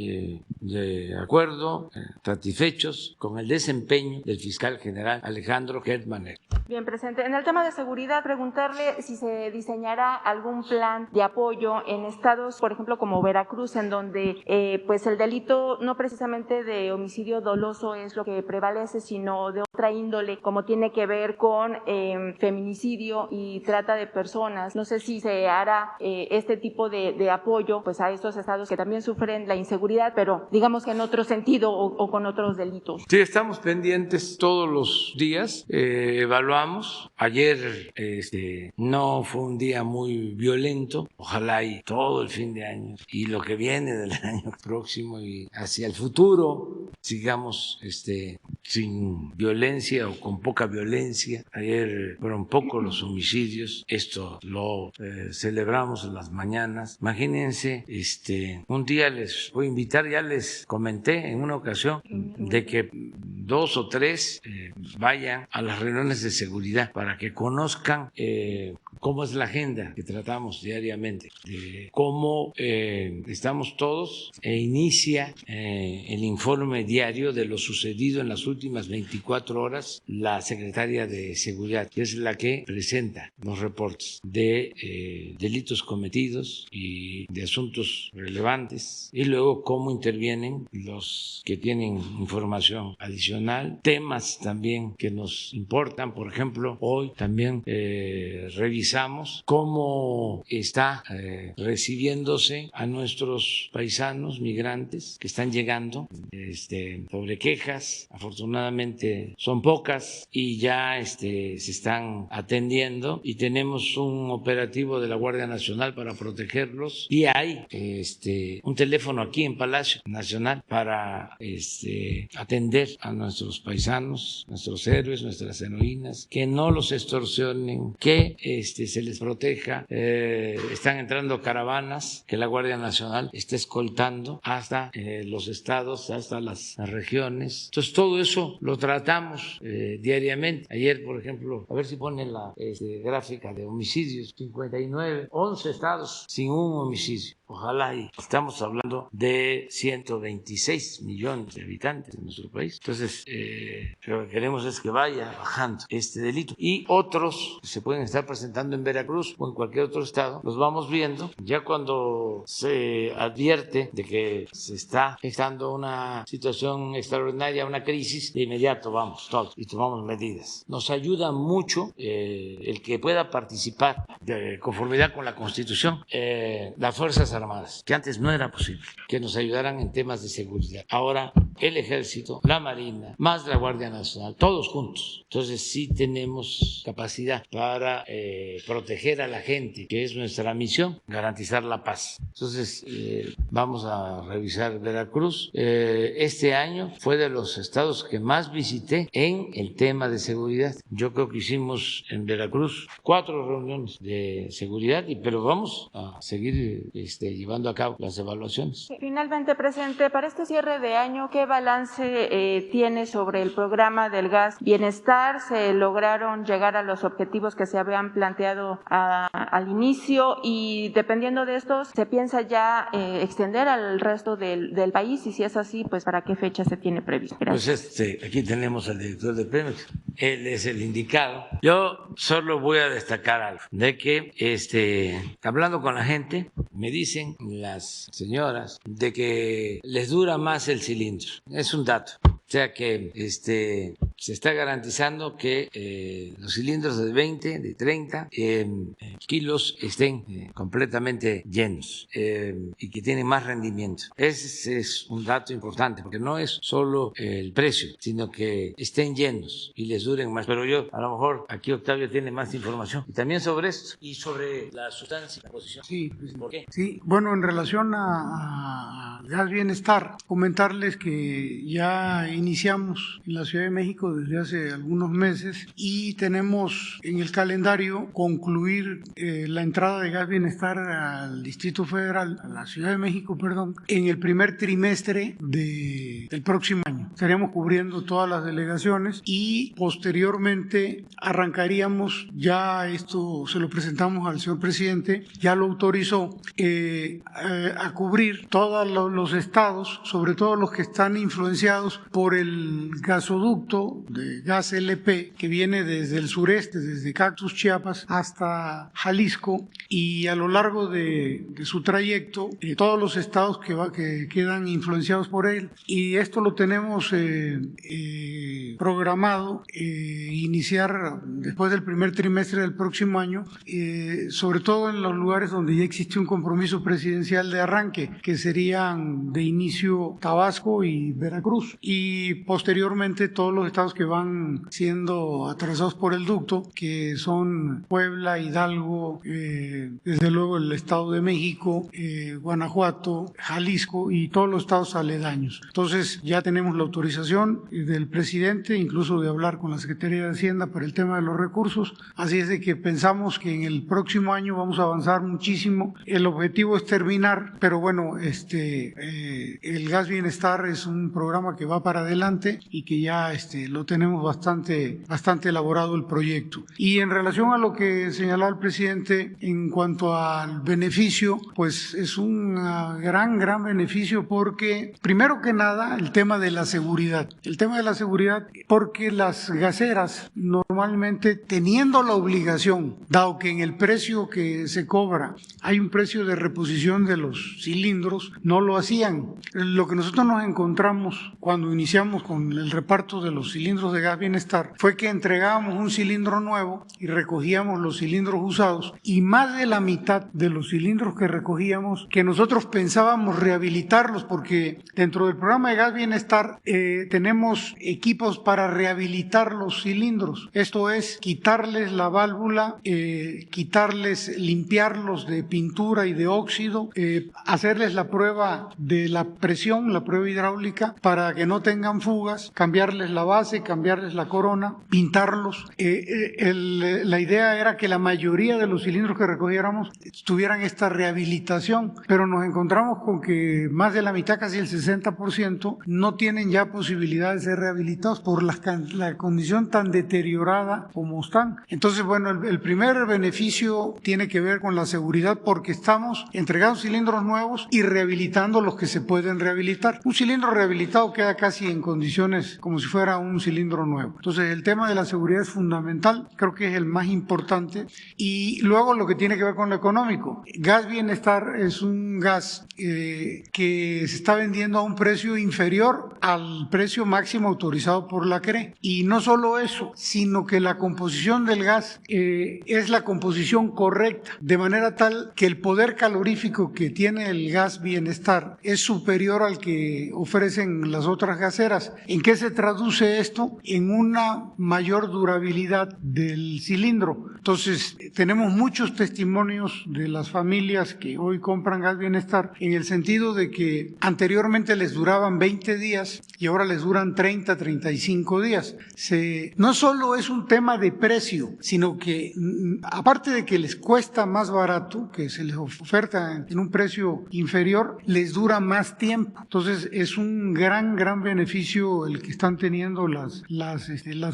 de acuerdo, satisfechos con el desempeño del fiscal general Alejandro Gertz Manero. Bien, presidente, en el tema de seguridad, preguntarle si se diseñará algún plan de apoyo en estados, por ejemplo, como Veracruz, en donde pues el delito no precisamente de homicidio doloso es lo que prevalece, sino de otra índole, como tiene que ver con feminicidio y trata de personas. No sé si se hará este tipo de apoyo pues a estos estados que también sufren la inseguridad, pero digamos que en otro sentido o con otros delitos. Sí, estamos pendientes todos los días, evaluamos. Ayer no fue un día muy violento, ojalá y todo el fin de año y lo que viene del año próximo y hacia el futuro sigamos sin violencia o con poca violencia. Ayer fueron pocos los homicidios, esto lo celebramos en las mañanas. Imagínense, un día les voy a invitar, ya les comenté en una ocasión, de que 2 o 3 vayan a las reuniones de seguridad para que conozcan cómo es la agenda que tratamos diariamente, de cómo estamos todos, e inicia el informe diario de lo sucedido en las últimas 24 horas la secretaria de Seguridad, que es la que presenta los reportes de delitos cometidos y de asuntos relevantes, y luego cómo intervienen los que tienen información adicional, temas también que nos importan. Por ejemplo, hoy también revisamos cómo está recibiéndose a nuestros paisanos migrantes que están llegando, sobre quejas. Afortunadamente son pocas y ya se están atendiendo, y tenemos un operativo de la Guardia Nacional para protegerlos, y hay un teléfono aquí en Palacio Nacional para atender a nuestros paisanos, nuestros héroes, nuestras heroínas, que no los extorsionen, que se les proteja. Están entrando caravanas que la Guardia Nacional está escoltando hasta los estados, hasta las regiones. Entonces todo eso lo tratamos diariamente. Ayer, por ejemplo, a ver si ponen la gráfica de homicidios, 59, 11 estados sin un homicidio. Ojalá, y estamos hablando de 126 millones de habitantes en nuestro país. Entonces, lo que queremos es que vaya bajando este delito. Y otros que se pueden estar presentando en Veracruz o en cualquier otro estado, los vamos viendo. Ya cuando se advierte de que se está gestando una situación extraordinaria, una crisis, de inmediato vamos todos y tomamos medidas. Nos ayuda mucho el que pueda participar de conformidad con la Constitución las Fuerzas Armadas, que antes no era posible que nos ayudaran en temas de seguridad. Ahora el Ejército, la Marina, más la Guardia Nacional, todos juntos. Entonces sí tenemos capacidad para proteger a la gente, que es nuestra misión, garantizar la paz. Entonces vamos a revisar Veracruz. Este año fue de los estados que más visité en el tema de seguridad. Yo creo que hicimos en Veracruz 4 reuniones de seguridad, pero vamos a seguir llevando a cabo las evaluaciones. Finalmente, presidente, para este cierre de año, ¿qué balance tiene sobre el programa del gas bienestar? ¿Se lograron llegar a los objetivos que se habían planteado al inicio? Y dependiendo de estos, ¿se piensa ya extender al resto del país? Y si es así, pues ¿para qué fecha se tiene previsto? Gracias. Pues aquí tenemos al director de Pemex, él es el indicado. Yo solo voy a destacar algo, de que hablando con la gente, me dicen las señoras de que les dura más el cilindro. Es un dato. O sea que se está garantizando que los cilindros de 20, de 30 kilos estén completamente llenos y que tienen más rendimiento. Ese es un dato importante, porque no es solo el precio, sino que estén llenos y les duren más. Pero yo, a lo mejor, aquí Octavio tiene más información. Y también sobre esto y sobre la sustancia, la posición. Sí, ¿Por qué? Sí, bueno, en relación a Gas Bienestar, comentarles que ya iniciamos en la Ciudad de México desde hace algunos meses y tenemos en el calendario concluir la entrada de Gas Bienestar al Distrito Federal, a la Ciudad de México, perdón, en el primer trimestre del próximo año. Estaríamos cubriendo todas las delegaciones y posteriormente arrancaríamos, ya esto se lo presentamos al señor presidente, ya lo autorizó, a cubrir todos los estados, sobre todo los que están influenciados por el gasoducto gasoducto de gas LP que viene desde el sureste, desde Cactus, Chiapas, hasta Jalisco, y a lo largo de su trayecto, todos los estados que quedan influenciados por él, y esto lo tenemos programado iniciar después del primer trimestre del próximo año, sobre todo en los lugares donde ya existe un compromiso presidencial de arranque, que serían de inicio Tabasco y Veracruz, y posteriormente todos los estados que van siendo atravesados por el ducto, que son Puebla, Hidalgo, desde luego el Estado de México, Guanajuato, Jalisco y todos los estados aledaños. Entonces ya tenemos la autorización del presidente, incluso de hablar con la Secretaría de Hacienda por el tema de los recursos, así es de que pensamos que en el próximo año vamos a avanzar muchísimo. El objetivo es terminar, pero bueno, el Gas Bienestar es un programa que va para adelante y que ya lo tenemos bastante elaborado el proyecto. Y en relación a lo que señalaba el presidente en cuanto al beneficio, pues es un gran beneficio porque, primero que nada, el tema de la seguridad. El tema de la seguridad porque las gaseras normalmente, teniendo la obligación, dado que en el precio que se cobra hay un precio de reposición de los cilindros, no lo hacían. Lo que nosotros nos encontramos cuando iniciamos con el reparto de los cilindros de Gas Bienestar fue que entregábamos un cilindro nuevo y recogíamos los cilindros usados, y más de la mitad de los cilindros que recogíamos, que nosotros pensábamos rehabilitarlos, porque dentro del programa de Gas Bienestar tenemos equipos para rehabilitar los cilindros. Esto es quitarles la válvula, limpiarlos de pintura y de óxido, hacerles la prueba de la presión, la prueba hidráulica, para que no tengan fugas, cambiarles la base, cambiarles la corona, pintarlos. La idea era que la mayoría de los cilindros que recogiéramos tuvieran esta rehabilitación, pero nos encontramos con que más de la mitad, casi el 60%, no tienen ya posibilidad de ser rehabilitados por la condición tan deteriorada como están. Entonces, bueno, el primer beneficio tiene que ver con la seguridad, porque estamos entregando cilindros nuevos y rehabilitando los que se pueden rehabilitar. Un cilindro rehabilitado queda casi en condiciones como si fuera un cilindro nuevo. Entonces, el tema de la seguridad es fundamental, creo que es el más importante. Y luego lo que tiene que ver con lo económico. Gas Bienestar es un gas que se está vendiendo a un precio inferior al precio máximo autorizado por la CRE. Y no solo eso, sino que la composición del gas es la composición correcta, de manera tal que el poder calorífico que tiene el Gas Bienestar es superior al que ofrecen las otras gaseras. ¿En qué se traduce esto? En una mayor durabilidad del cilindro. Entonces, tenemos muchos testimonios de las familias que hoy compran Gas Bienestar, en el sentido de que anteriormente les duraban 20 días y ahora les duran 30, 35 días. No solo es un tema de precio, sino que aparte de que les cuesta más barato, que se les oferta en un precio inferior, les dura más tiempo. Entonces, es un gran beneficio el que están teniendo las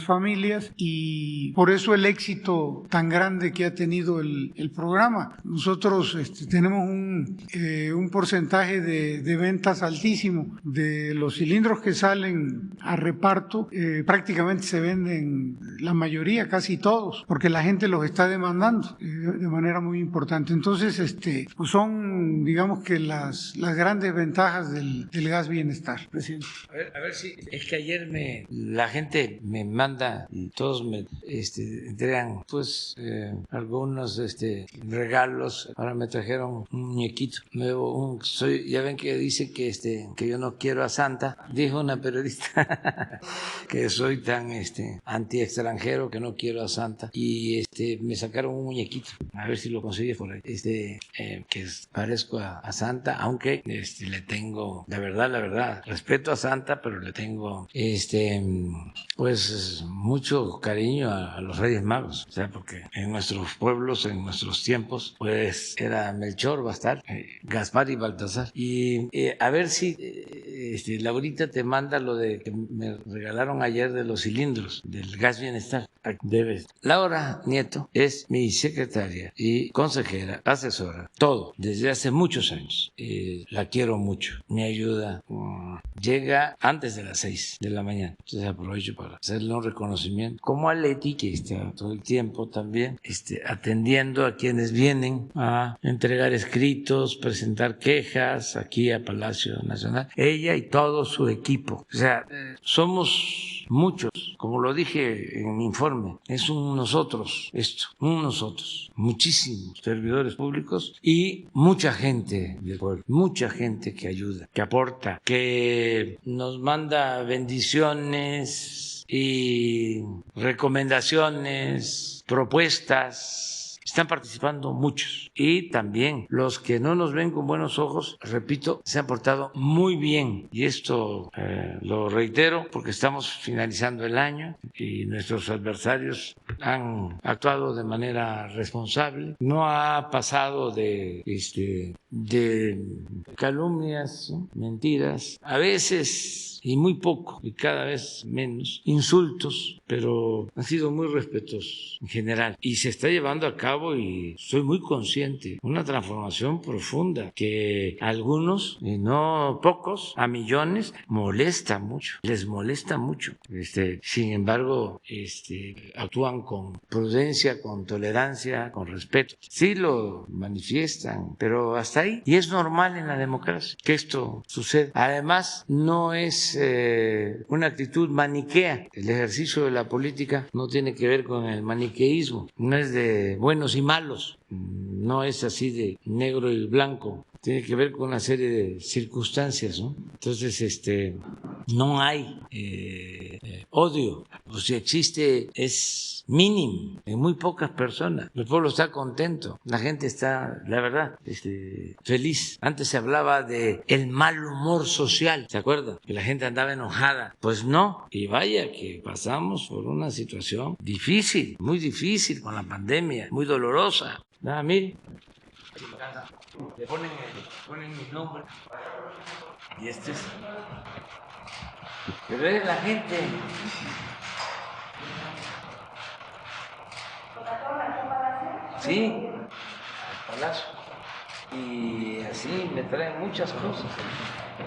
familias, y por eso el éxito tan grande que ha tenido el programa. Nosotros tenemos un porcentaje de ventas altísimo. De los cilindros que salen a reparto, prácticamente se venden la mayoría, casi todos, porque la gente los está demandando de manera muy importante. Entonces, pues son, digamos que las grandes ventajas del Gas Bienestar, presidente. A ver si es que ayer la gente me manda y todos me entregan pues algunos regalos. Ahora me trajeron un muñequito nuevo. Ya ven que dice que yo no quiero a Santa. Dijo una periodista que soy tan anti extranjero que no quiero a Santa, y me sacaron un muñequito, a ver si lo consigues por ahí, que parezco a Santa, aunque le tengo, la verdad, respeto a Santa, pero le tengo pues mucho cariño a los Reyes Magos, o sea, porque en nuestros pueblos, en nuestros tiempos, pues era Melchor, Gaspar y Baltasar. Y a ver si Laurita te manda manda lo de que me regalaron ayer de los cilindros del gas bienestar. Debes. Laura Nieto es mi secretaria y consejera, asesora, todo, desde hace muchos años. La quiero mucho, me ayuda. Llega antes de las 6 de la mañana. Entonces aprovecho para hacerle un reconocimiento. Como a Leti, que está todo el tiempo también atendiendo a quienes vienen a entregar escritos, presentar quejas aquí a Palacio Nacional. Ella y todo su equipo. O sea, somos muchos, como lo dije en mi informe, es un nosotros esto, un nosotros, muchísimos servidores públicos y mucha gente del pueblo, mucha gente que ayuda, que aporta, que nos manda bendiciones y recomendaciones, propuestas. Están participando muchos y también los que no nos ven con buenos ojos, repito, se han portado muy bien y esto lo reitero porque estamos finalizando el año y nuestros adversarios han actuado de manera responsable, no ha pasado de calumnias, ¿no? Mentiras, a veces y muy poco y cada vez menos insultos, pero han sido muy respetuosos en general y se está llevando a cabo y soy muy consciente una transformación profunda que a algunos y no pocos, a millones molesta mucho, les molesta mucho. Sin embargo, actúan con prudencia, con tolerancia, con respeto. Sí lo manifiestan, pero hasta ahí. Y es normal en la democracia que esto suceda. Además, no es una actitud maniquea. El ejercicio de la política no tiene que ver con el maniqueísmo, no es de buenos y malos, no es así de negro y blanco, tiene que ver con una serie de circunstancias, ¿no? Entonces, no hay odio, o si existe es mínimo, en muy pocas personas. El pueblo está contento, la gente está, la verdad, feliz. Antes se hablaba de el mal humor social, ¿se acuerdan? Que la gente andaba enojada. Pues no, y vaya que pasamos por una situación difícil, muy difícil con la pandemia, muy dolorosa. Nada, mire, le ponen mi nombre y es. Pero es la gente. Sí, al Palacio. Y así me traen muchas cosas.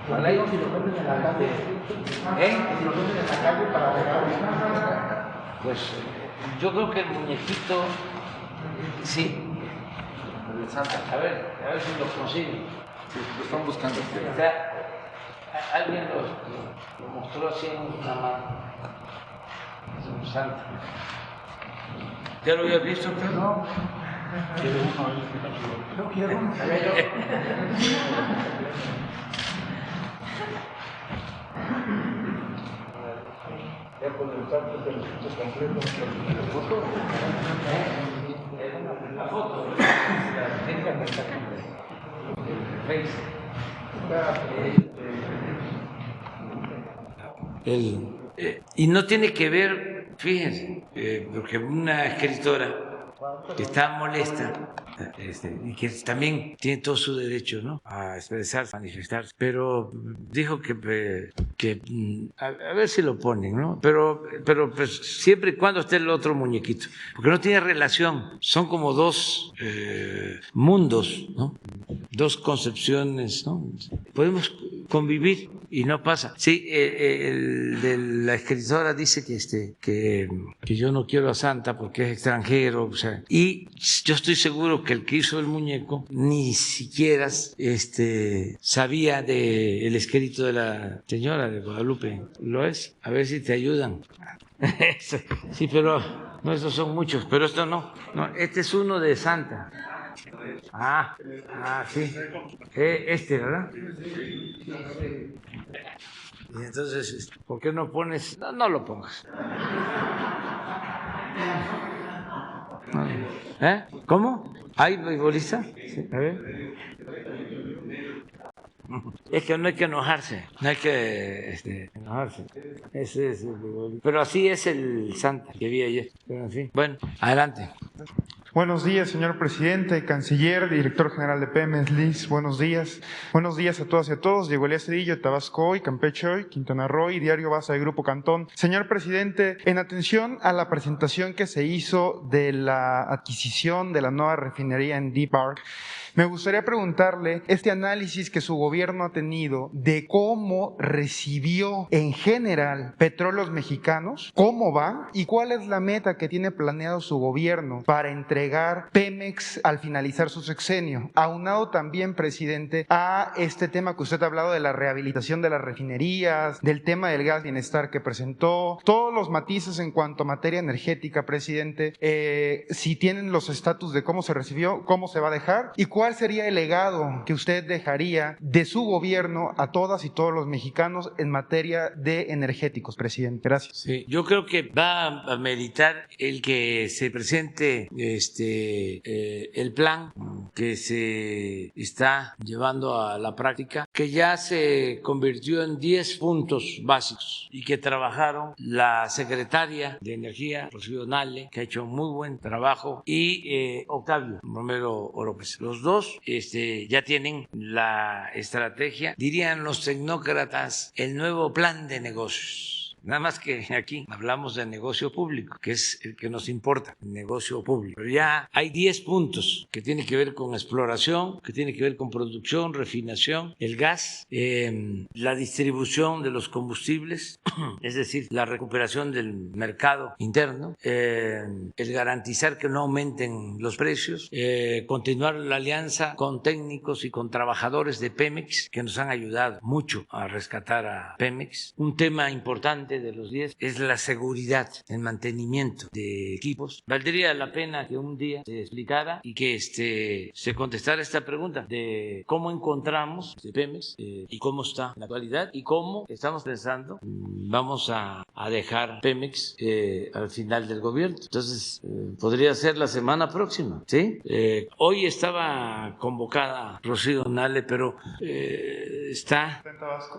Ojalá y si lo ponen en la calle. Si lo ponen en la calle para dejar. Pues yo creo que el muñequito, sí. A ver si lo consiguen. Lo están buscando. O sea, alguien lo mostró así en una mano. Es un santo. ¿Ya lo habías visto, Pedro? No. No quiero. Ya con el santo de los puntos completos. La foto. Y no tiene que ver, fíjense, porque una escritora que está molesta y que también tiene todo su derecho, ¿no?, a expresarse, a manifestarse, pero dijo que a ver si lo ponen, ¿no? Pero pues siempre y cuando esté el otro muñequito, porque no tiene relación, son como dos mundos, ¿no?, dos concepciones, ¿no? Podemos convivir y no pasa. Sí, el de la escritora dice que yo no quiero a Santa porque es extranjero, o sea, y yo estoy seguro que el que hizo el muñeco ni siquiera sabía del escrito de la señora de Guadalupe. Lo es. A ver si te ayudan. Sí, pero no, estos son muchos, pero esto no. Este es uno de Santa. Sí. ¿Verdad? Y entonces, ¿por qué no pones? No lo pongas. ¿Cómo? ¿Hay beisbolista? Sí. A ver. Es que no hay que enojarse, no hay que enojarse. Ese es el beisbolista. Pero así es el Santa que vi ayer. Pero en fin. Bueno, adelante. Buenos días, señor presidente, canciller, director general de Pemex, Liz, buenos días. Buenos días a todas y a todos. Diego Elías Cedillo, Tabasco Hoy, Campeche Hoy, Quintana Roo y Diario Basa de Grupo Cantón. Señor presidente, en atención a la presentación que se hizo de la adquisición de la nueva refinería en Deer Park, me gustaría preguntarle este análisis que su gobierno ha tenido de cómo recibió en general Petróleos Mexicanos, cómo va y cuál es la meta que tiene planeado su gobierno para entregar Pemex al finalizar su sexenio. Aunado también, presidente, a este tema que usted ha hablado de la rehabilitación de las refinerías, del tema del gas bienestar que presentó, todos los matices en cuanto a materia energética, presidente, si tienen los estatus de cómo se recibió, cómo se va a dejar y ¿cuál sería el legado que usted dejaría de su gobierno a todas y todos los mexicanos en materia de energéticos, presidente? Gracias. Sí, yo creo que va a meditar el que se presente el plan que se está llevando a la práctica, que ya se convirtió en 10 puntos básicos y que trabajaron la secretaria de Energía, Rocío Nale, que ha hecho muy buen trabajo, y Octavio Romero Oropes. Los dos ya tienen la estrategia, dirían los tecnócratas, el nuevo plan de negocios. Nada más que aquí hablamos de negocio público, que es el que nos importa, el negocio público. Pero ya hay 10 puntos que tienen que ver con exploración, que tienen que ver con producción, refinación, el gas, la distribución de los combustibles, es decir, la recuperación del mercado interno, el garantizar que no aumenten los precios, continuar la alianza con técnicos y con trabajadores de Pemex que nos han ayudado mucho a rescatar a Pemex. Un tema importante de los 10 es la seguridad, el mantenimiento de equipos. Valdría la pena que un día se explicara y que se contestara esta pregunta de cómo encontramos Pemex y cómo está en la actualidad y cómo estamos pensando vamos a dejar Pemex al final del gobierno. Entonces, podría ser la semana próxima, ¿sí? Hoy estaba convocada Rocío Nale, pero está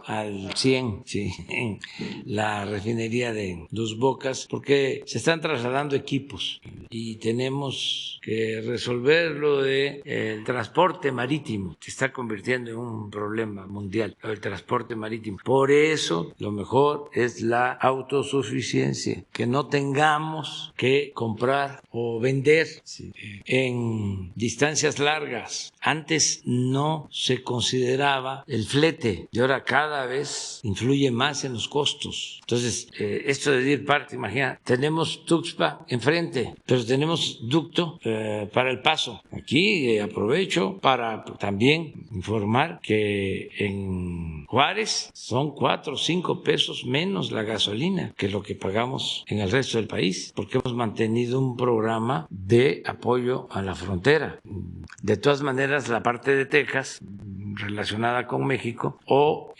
al 100, sí, en la refinería de Dos Bocas, porque se están trasladando equipos y tenemos que resolver lo del transporte marítimo, que se está convirtiendo en un problema mundial, el transporte marítimo. Por eso, lo mejor es la autosuficiencia, que no tengamos que comprar o vender en distancias largas. Antes no se consideraba el flete y ahora cada vez influye más en los costos. Entonces, esto de Deer Park, imagina, tenemos Tuxpa enfrente, pero tenemos ducto para El Paso. Aquí aprovecho para también informar que en Juárez son 4 o 5 pesos menos la gasolina que lo que pagamos en el resto del país, porque hemos mantenido un programa de apoyo a la frontera. De todas maneras, la parte de Texas relacionada con México o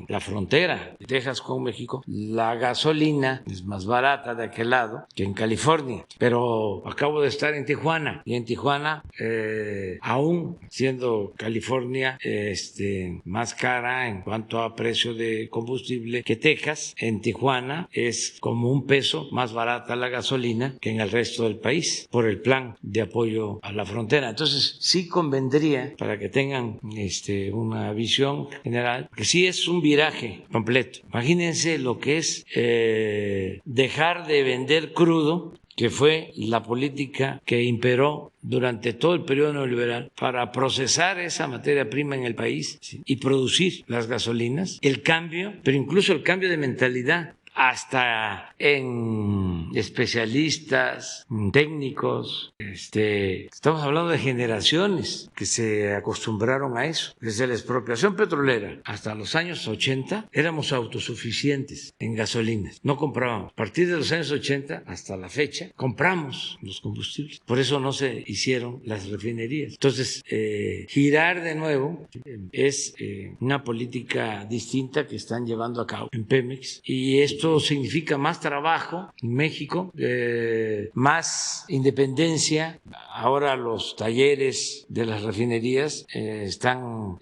la frontera de Texas con México, la gasolina es más barata de aquel lado que en California. Pero acabo de estar en Tijuana y en Tijuana, aún siendo California más cara en cuanto a precio de combustible que Texas, en Tijuana es como 1 peso más barata la gasolina que en el resto del país por el plan de apoyo a la frontera. Entonces sí convendría, para que tengan una visión general, que sí es un viraje completo. Imagínense lo que es dejar de vender crudo, que fue la política que imperó durante todo el periodo neoliberal para procesar esa materia prima en el país, ¿sí?, y producir las gasolinas. El cambio, pero incluso el cambio de mentalidad, hasta en especialistas, técnicos, estamos hablando de generaciones que se acostumbraron a eso. Desde la expropiación petrolera hasta los años 80 éramos autosuficientes en gasolinas, no comprábamos. A partir de los años 80 hasta la fecha compramos los combustibles, por eso no se hicieron las refinerías. Entonces, girar de nuevo es una política distinta que están llevando a cabo en Pemex, y esto significa más trabajo en México. México, más independencia. Ahora los talleres de las refinerías están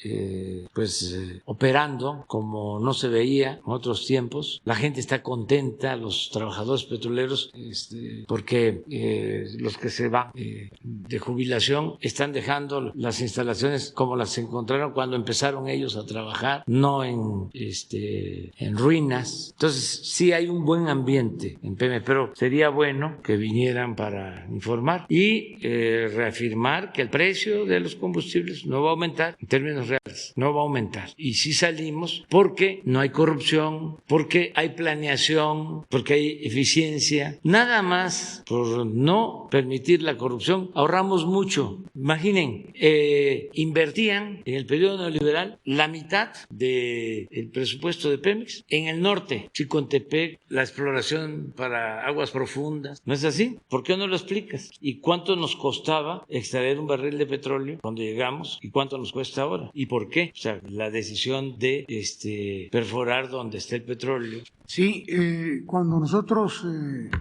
operando como no se veía en otros tiempos. La gente está contenta, los trabajadores petroleros, porque los que se van de jubilación están dejando las instalaciones como las encontraron cuando empezaron ellos a trabajar, no en ruinas. Entonces sí hay un buen ambiente en Pemex, pero sería bueno que vinieran para informar y reafirmar que el precio de los combustibles no va a aumentar en términos reales, no va a aumentar. Y sí salimos porque no hay corrupción, porque hay planeación, porque hay eficiencia. Nada más por no permitir la corrupción ahorramos mucho. Imaginen, invertían en el periodo neoliberal la mitad del presupuesto de Pemex en el norte, Chicontepec, la exploración para aguas profundas. ¿No es así? ¿Por qué no lo explicas? ¿Y cuánto nos costaba extraer un barril de petróleo cuando llegamos? ¿Y cuánto nos cuesta ahora? ¿Y por qué? O sea, la decisión de perforar donde está el petróleo. Sí, cuando nosotros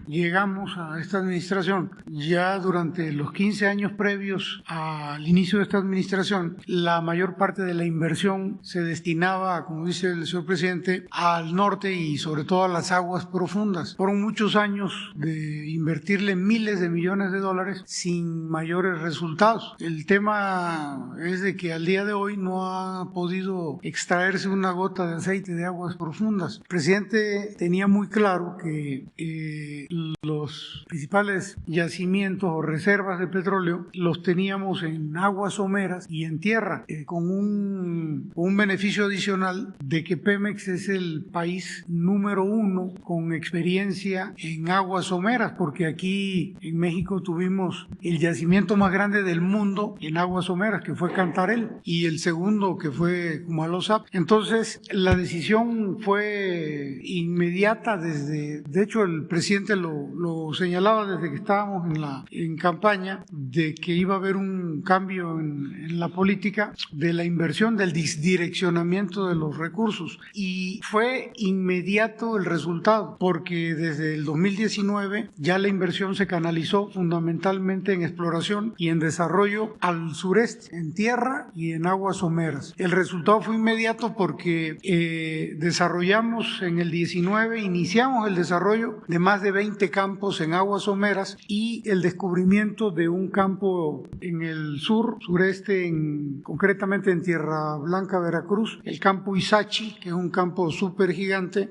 llegamos a esta administración, ya durante los 15 años previos al inicio de esta administración, la mayor parte de la inversión se destinaba, como dice el señor presidente, al norte y sobre todo a las aguas profundas. Fueron muchos años de invertirle miles de millones de dólares sin mayores resultados. El tema es de que al día de hoy no ha podido extraerse una gota de aceite de aguas profundas. El presidente tenía muy claro que los principales yacimientos o reservas de petróleo los teníamos en aguas someras y en tierra, con un beneficio adicional de que Pemex es el país número 1 con experiencia en aguas someras, porque aquí en México tuvimos el yacimiento más grande del mundo en aguas someras, que fue Cantarell, y el segundo que fue Kumalozap. Entonces la decisión fue inmediata de hecho el presidente lo señalaba desde que estábamos en campaña, de que iba a haber un cambio en la política de la inversión, del direccionamiento de los recursos, y fue inmediato el resultado, porque desde el 2019 ya la inversión se canalizó fundamentalmente en exploración y en desarrollo al sureste, en tierra y en aguas someras. El resultado fue inmediato porque desarrollamos en el 19, iniciamos el desarrollo de más de 20 campos en aguas someras y el descubrimiento de un campo en el sureste, concretamente en Tierra Blanca, Veracruz, el campo Izachi, que es un campo súper gigante.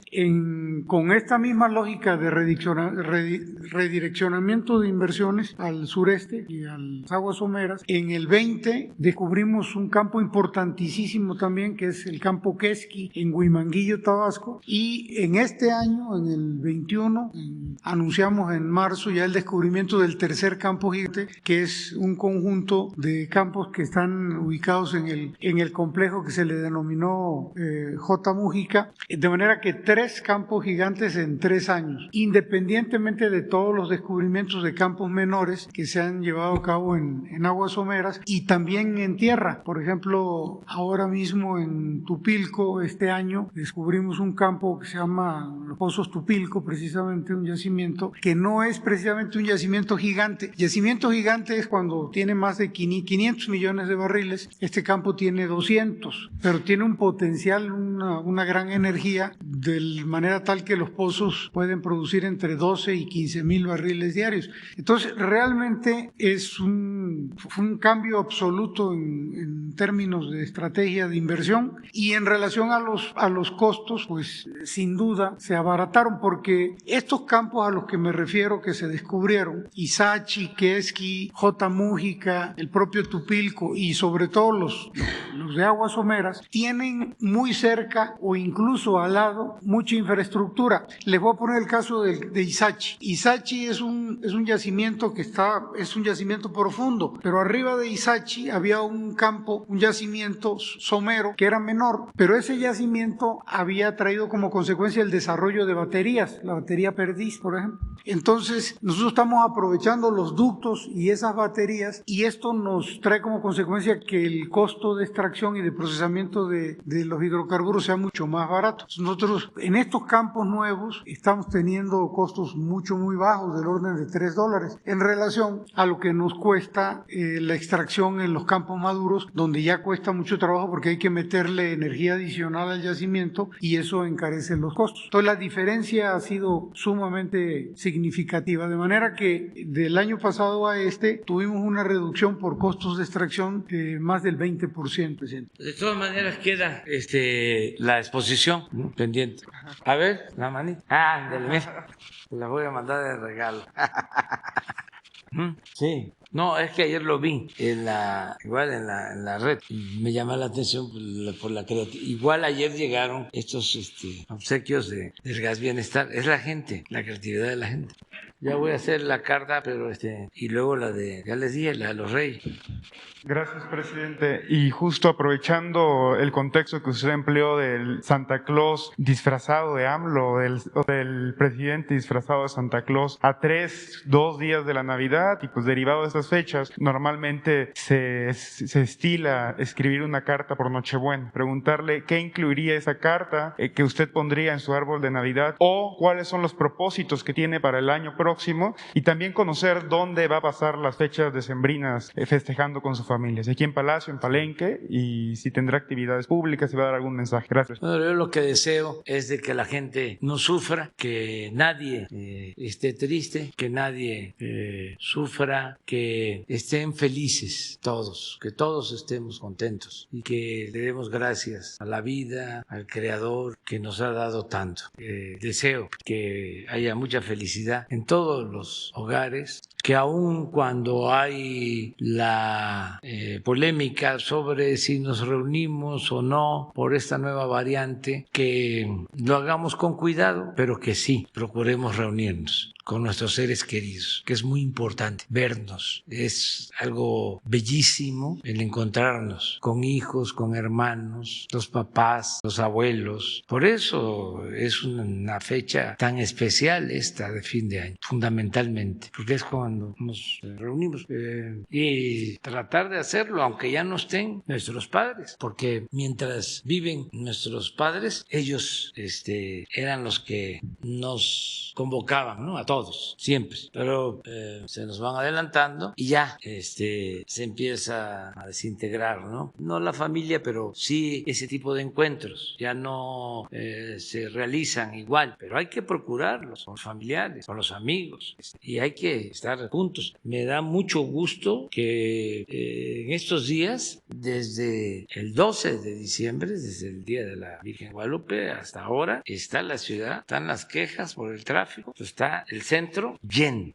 Con esta misma lógica de redireccionamiento de inversiones al sureste y a las aguas someras, en el 20 descubrimos un campo importantísimo también, que es el campo Quesqui en Huimanguillo, Tabasco, y en este año, en el 21, anunciamos en marzo ya el descubrimiento del tercer campo gigante, que es un conjunto de campos que están ubicados en el complejo que se le denominó J. Mújica, de manera que 3 campos gigantes en 3 años, independientemente de todos los descubrimientos de campos menores que se han llevado a cabo en aguas someras y también en tierra. Por ejemplo, ahora mismo en Tupilco, este año, descubrimos un campo que se llama los Pozos Tupilco, precisamente un yacimiento que no es precisamente un yacimiento gigante. Yacimiento gigante es cuando tiene más de 500 millones de barriles. Este campo tiene 200, pero tiene un potencial, una gran energía, de manera tal que los pozos pueden producir entre 12 y 15 mil barriles diarios. Entonces, realmente fue un cambio absoluto en términos de estrategia de inversión, y en relación a los costos, pues sin duda se abarataron, porque estos campos a los que me refiero que se descubrieron, Izachi, Quesqui, J. Mújica, el propio Tupilco y sobre todo los de aguas someras, tienen muy cerca o incluso al lado mucha infraestructura. Les voy a poner el caso de Izachi. Izachi es un yacimiento es un yacimiento profundo, pero arriba de Izachi había un campo, un yacimiento somero que era menor, pero ese yacimiento había traído como consecuencia favorece el desarrollo de baterías, la batería Perdiz, por ejemplo. Entonces, nosotros estamos aprovechando los ductos y esas baterías, y esto nos trae como consecuencia que el costo de extracción y de procesamiento de los hidrocarburos sea mucho más barato. Nosotros en estos campos nuevos estamos teniendo costos muy bajos, del orden de $3, en relación a lo que nos cuesta la extracción en los campos maduros, donde ya cuesta mucho trabajo porque hay que meterle energía adicional al yacimiento y eso encarece los costos. Entonces la diferencia ha sido sumamente significativa, de manera que del año pasado a este tuvimos una reducción por costos de extracción de más del 20%. De todas maneras queda la exposición, ¿no?, pendiente. A ver, la manita. La voy a mandar de regalo. Sí. No, es que ayer lo vi en la red. Me llama la atención por la creatividad. Igual ayer llegaron estos obsequios del Gas Bienestar. Es la gente, la creatividad de la gente. Ya voy a hacer la carta, pero y luego la de, ya les dije, la de los Reyes. Gracias, presidente. Y justo aprovechando el contexto que usted empleó del Santa Claus disfrazado de AMLO, o del presidente disfrazado de Santa Claus, a 2 días de la Navidad, y pues derivado de estas fechas, normalmente se estila escribir una carta por Nochebuena. Preguntarle qué incluiría esa carta que usted pondría en su árbol de Navidad, o cuáles son los propósitos que tiene para el año próximo, y también conocer dónde va a pasar las fechas decembrinas festejando con su familia, si aquí en Palacio, en Palenque, y si tendrá actividades públicas, si va a dar algún mensaje. Gracias. Bueno, yo lo que deseo es de que la gente no sufra, que nadie esté triste, que nadie sufra, que estén felices todos, que todos estemos contentos y que le demos gracias a la vida, al Creador que nos ha dado tanto. Deseo que haya mucha felicidad en todos los hogares, que aun cuando hay la polémica sobre si nos reunimos o no por esta nueva variante, que lo hagamos con cuidado, pero que sí procuremos reunirnos con nuestros seres queridos, que es muy importante vernos. Es algo bellísimo el encontrarnos con hijos, con hermanos, los papás, los abuelos. Por eso es una fecha tan especial esta de fin de año, fundamentalmente, porque es cuando nos reunimos y tratar de hacerlo aunque ya no estén nuestros padres, porque mientras viven nuestros padres, ellos eran los que nos convocaban, ¿no?, a todos, siempre, pero se nos van adelantando y ya se empieza a desintegrar, ¿no? No la familia, pero sí ese tipo de encuentros ya no se realizan igual, pero hay que procurarlos con los familiares, con los amigos, y hay que estar juntos. Me da mucho gusto que en estos días, desde el 12 de diciembre, desde el Día de la Virgen Guadalupe hasta ahora, está la ciudad, están las quejas por el tráfico, está el centro lleno,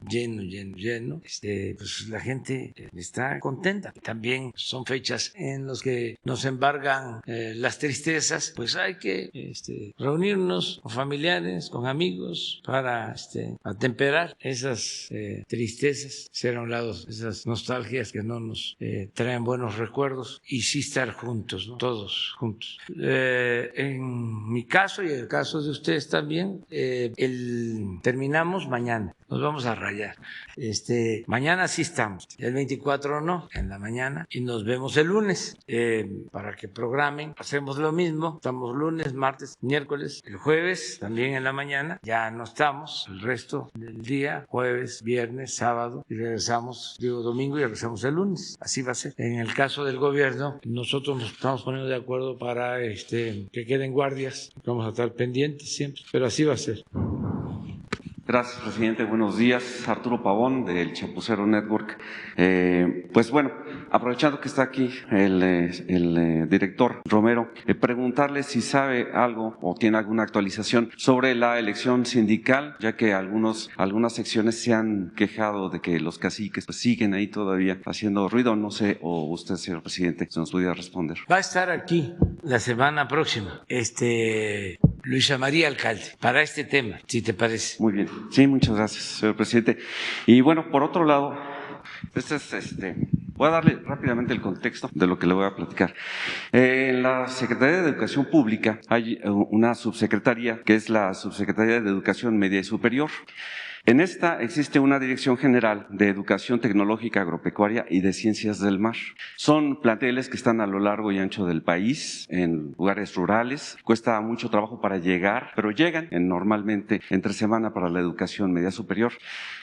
pues la gente está contenta. También son fechas en las que nos embargan las tristezas, pues hay que reunirnos con familiares, con amigos, para atemperar esas tristezas, hacer a un lado esas nostalgias que no nos traen buenos recuerdos, y sí estar juntos, ¿no?, todos juntos. En mi caso y el caso de ustedes también, terminamos mañana, nos vamos a rayar. Mañana sí estamos, el 24 no, en la mañana, y nos vemos el lunes para que programen. Hacemos lo mismo, estamos lunes, martes, miércoles, el jueves también en la mañana, ya no estamos el resto del día, jueves, viernes, sábado, y regresamos, domingo, y regresamos el lunes. Así va a ser. En el caso del gobierno, nosotros nos estamos poniendo de acuerdo para que queden guardias, vamos a estar pendientes siempre, pero así va a ser. Gracias, presidente. Buenos días. Arturo Pavón, del Chapucero Network. Pues bueno, aprovechando que está aquí el director Romero, preguntarle si sabe algo o tiene alguna actualización sobre la elección sindical, ya que algunas secciones se han quejado de que los caciques pues siguen ahí todavía haciendo ruido. No sé, o usted, señor presidente, si nos pudiera responder. Va a estar aquí la semana próxima Luisa María Alcalde para este tema, si te parece. Muy bien. Sí, muchas gracias, señor presidente. Y bueno, por otro lado, Voy a darle rápidamente el contexto de lo que le voy a platicar. En la Secretaría de Educación Pública hay una subsecretaría que es la Subsecretaría de Educación Media y Superior. En esta existe una Dirección General de Educación Tecnológica, Agropecuaria y de Ciencias del Mar. Son planteles que están a lo largo y ancho del país, en lugares rurales. Cuesta mucho trabajo para llegar, pero llegan normalmente entre semana para la educación media superior.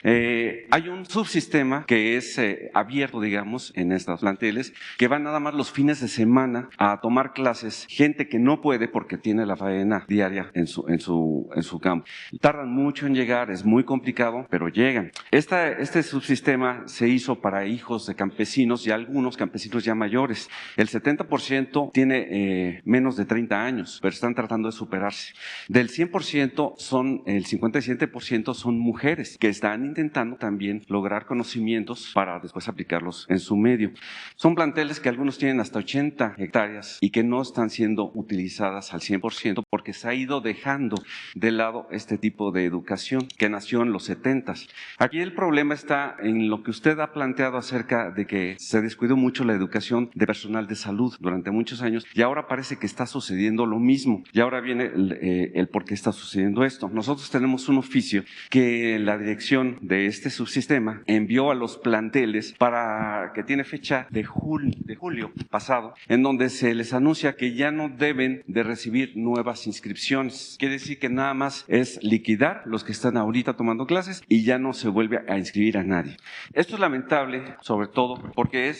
Hay un subsistema que es abierto, digamos, en estos planteles, que van nada más los fines de semana a tomar clases, gente que no puede porque tiene la faena diaria en su campo. Tardan mucho en llegar, es muy complicado, pero llegan. Este subsistema se hizo para hijos de campesinos y algunos campesinos ya mayores. El 70% tiene menos de 30 años, pero están tratando de superarse. Del 100%, el 57% son mujeres que están intentando también lograr conocimientos para después aplicarlos en su medio. Son planteles que algunos tienen hasta 80 hectáreas y que no están siendo utilizadas al 100% porque se ha ido dejando de lado este tipo de educación que nació en los 70s. Aquí el problema está en lo que usted ha planteado acerca de que se descuidó mucho la educación de personal de salud durante muchos años y ahora parece que está sucediendo lo mismo. Y ahora viene el por qué está sucediendo esto. Nosotros tenemos un oficio que la dirección de este subsistema envió a los planteles que tiene fecha de julio pasado, en donde se les anuncia que ya no deben de recibir nuevas inscripciones. Quiere decir que nada más es liquidar los que están ahorita tomando clases y ya no se vuelve a inscribir a nadie. Esto es lamentable, sobre todo porque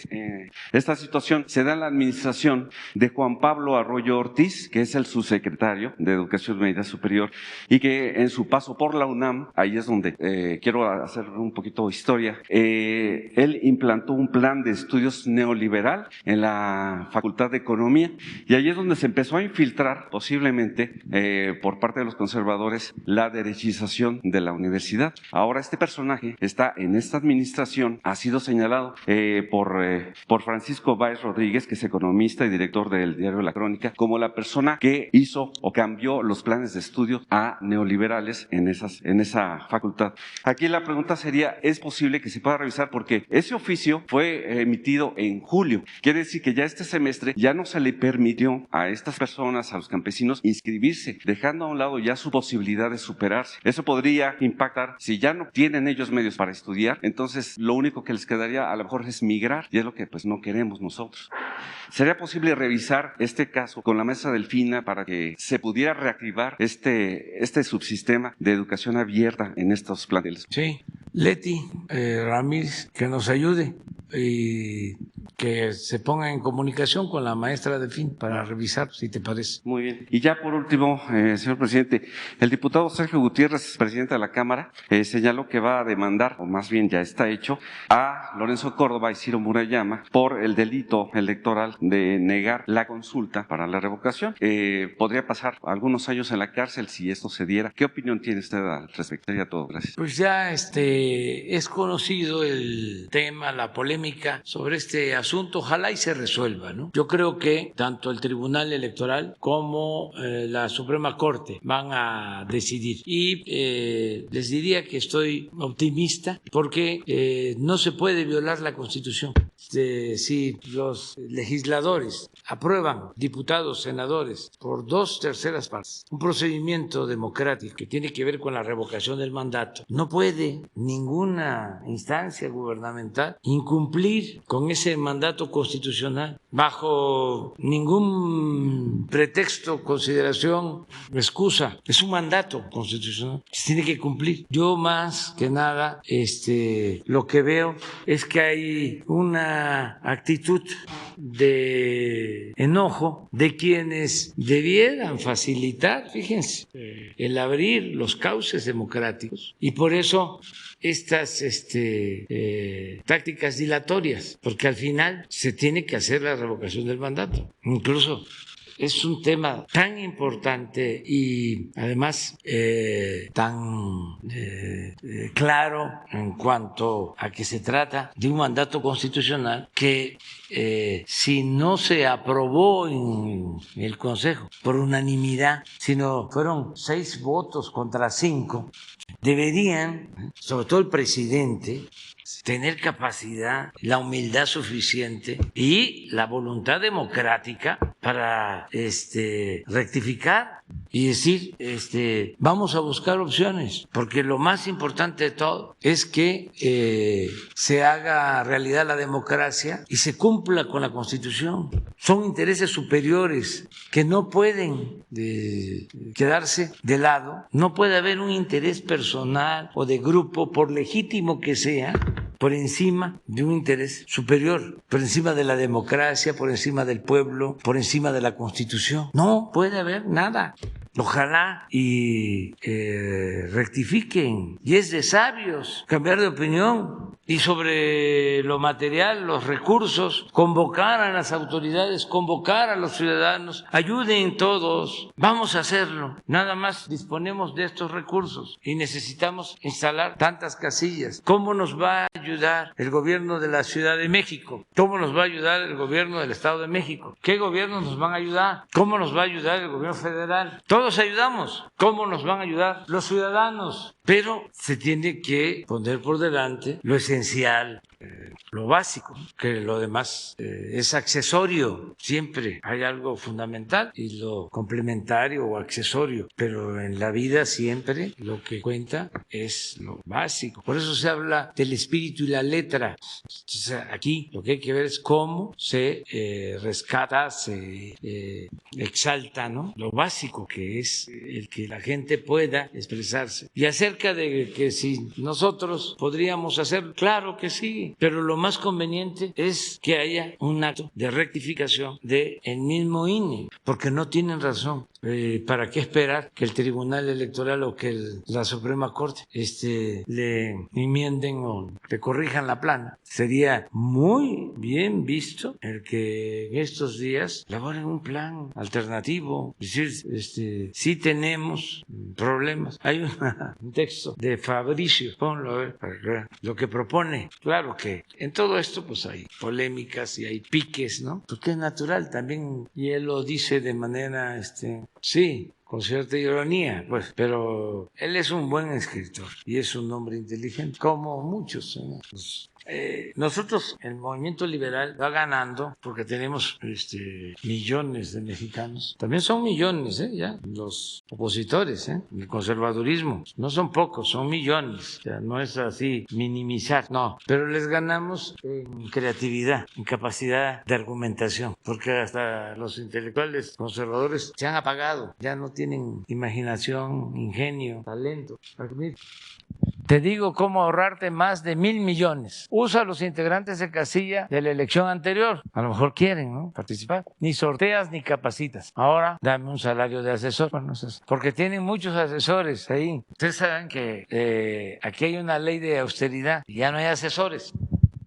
esta situación se da en la administración de Juan Pablo Arroyo Ortiz, que es el subsecretario de Educación Media Superior y que en su paso por la UNAM, ahí es donde quiero hacer un poquito de historia, él implantó un plan de estudios neoliberal en la Facultad de Economía y ahí es donde se empezó a infiltrar posiblemente por parte de los conservadores la derechización de la universidad. Ahora este personaje está en esta administración, ha sido señalado por Francisco Báez Rodríguez, que es economista y director del diario La Crónica, como la persona que hizo o cambió los planes de estudio a neoliberales en esa facultad. Aquí la pregunta sería, ¿es posible que se pueda revisar? Porque ese oficio fue emitido en julio. Quiere decir que ya este semestre ya no se le permitió a estas personas, a los campesinos, inscribirse, dejando a un lado ya su posibilidad de superarse. Eso podría impactar, si ya no tienen ellos medios para estudiar, entonces lo único que les quedaría a lo mejor es migrar, y es lo que pues no queremos nosotros. ¿Sería posible revisar este caso con la mesa delfina para que se pudiera reactivar este subsistema de educación abierta en estos planteles? Sí, Leti Ramírez, que nos ayude y que se ponga en comunicación con la maestra Delfín para revisar, si te parece. Muy bien. Y ya por último, señor presidente, el diputado Sergio Gutiérrez, presidente de la Cámara, señaló que va a demandar, o más bien ya está hecho, a Lorenzo Córdoba y Ciro Murayama por el delito electoral de negar la consulta para la revocación. Podría pasar algunos años en la cárcel si esto se diera. ¿Qué opinión tiene usted al respecto? Sería todo. Gracias. Pues ya es conocido el tema, la polémica sobre este asunto. Ojalá y se resuelva, ¿no? Yo creo que tanto el Tribunal Electoral como la Suprema Corte van a decidir. Y les diría que estoy optimista porque no se puede violar la Constitución. Si los legisladores aprueban, diputados, senadores, por 2/3 partes, un procedimiento democrático que tiene que ver con la revocación del mandato, no puede ninguna instancia gubernamental incumplir con ese mandato constitucional bajo ningún pretexto, consideración, excusa. Es un mandato constitucional que se tiene que cumplir. Yo más que nada lo que veo es que hay una actitud de enojo de quienes debieran facilitar, fíjense, el abrir los cauces democráticos, y por eso estas tácticas dilatorias, porque al final se tiene que hacer la revocación del mandato. Incluso es un tema tan importante y además tan claro en cuanto a que se trata de un mandato constitucional que si no se aprobó en el Consejo por unanimidad, sino fueron 6 votos contra 5, deberían, sobre todo el presidente, tener capacidad, la humildad suficiente y la voluntad democrática para rectificar y decir, vamos a buscar opciones, porque lo más importante de todo es que se haga realidad la democracia y se cumpla con la Constitución. Son intereses superiores que no pueden quedarse de lado. No puede haber un interés personal o de grupo, por legítimo que sea, por encima de un interés superior, por encima de la democracia, por encima del pueblo, por encima de la Constitución. No puede haber nada. Ojalá y rectifiquen. Y es de sabios cambiar de opinión. Y sobre lo material, los recursos, convocar a las autoridades, convocar a los ciudadanos, ayuden todos, vamos a hacerlo. Nada más disponemos de estos recursos y necesitamos instalar tantas casillas. ¿Cómo nos va a ayudar el gobierno de la Ciudad de México? ¿Cómo nos va a ayudar el gobierno del Estado de México? ¿Qué gobiernos nos van a ayudar? ¿Cómo nos va a ayudar el gobierno federal? Todos ayudamos. ¿Cómo nos van a ayudar los ciudadanos? Pero se tiene que poner por delante lo esencial, lo básico, que lo demás es accesorio. Siempre hay algo fundamental y lo complementario o accesorio, pero en la vida siempre lo que cuenta es lo básico. Por eso se habla del espíritu y la letra. Entonces, aquí lo que hay que ver es cómo se rescata, se exalta, ¿no?, lo básico, que es el que la gente pueda expresarse. Y acerca de que si nosotros podríamos hacerlo, claro que sí, pero lo más conveniente es que haya un acto de rectificación del mismo INE, porque no tienen razón. ¿Para qué esperar que el Tribunal Electoral o que la Suprema Corte le enmienden o le corrijan la plana? Sería muy bien visto el que en estos días elaboren un plan alternativo. Es decir, sí tenemos problemas. Hay un texto de Fabricio, ponlo a ver, para que vean lo que propone. Claro que en todo esto pues hay polémicas y hay piques, ¿no? Porque es natural también, y él lo dice de manera, sí, con cierta ironía, pues, pero él es un buen escritor y es un hombre inteligente, como muchos, ¿no? Pues, nosotros, el movimiento liberal va ganando porque tenemos millones de mexicanos. También son millones, ya, los opositores, el conservadurismo. No son pocos, son millones. O sea, no es así minimizar, no. Pero les ganamos en creatividad, en capacidad de argumentación, porque hasta los intelectuales conservadores se han apagado, ya no tienen imaginación, ingenio, talento. Te digo cómo ahorrarte más de 1,000 millones. Usa a los integrantes de casilla de la elección anterior. A lo mejor quieren, ¿no?, participar. Ni sorteas ni capacitas. Ahora dame un salario de asesor. Bueno, porque tienen muchos asesores ahí. Ustedes saben que aquí hay una ley de austeridad y ya no hay asesores.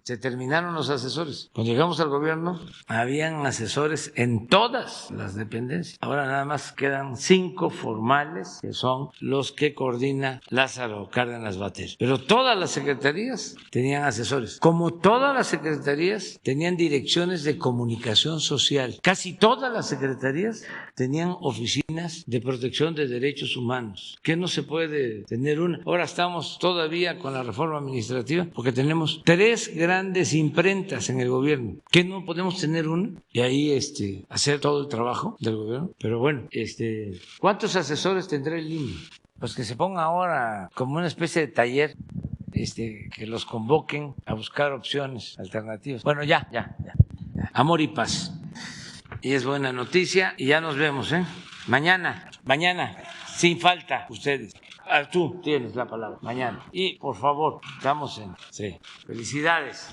Se terminaron los asesores. Cuando llegamos al gobierno, habían asesores en todas las dependencias. Ahora nada más quedan 5 formales, que son los que coordina Lázaro Cárdenas Batel. Pero todas las secretarías tenían asesores. Como todas las secretarías tenían direcciones de comunicación social. Casi todas las secretarías tenían oficinas de protección de derechos humanos. ¿Qué no se puede tener una? Ahora estamos todavía con la reforma administrativa porque tenemos 3 grandes imprentas en el gobierno. ¿Qué no podemos tener una? Y ahí hacer todo el trabajo del gobierno. Pero bueno, ¿cuántos asesores tendrá el INE? Pues que se ponga ahora como una especie de taller, que los convoquen a buscar opciones alternativas. Bueno, ya. Amor y paz. Y es buena noticia y ya nos vemos, mañana, sin falta, ustedes. Tú tienes la palabra mañana. Y por favor, estamos sí. Felicidades.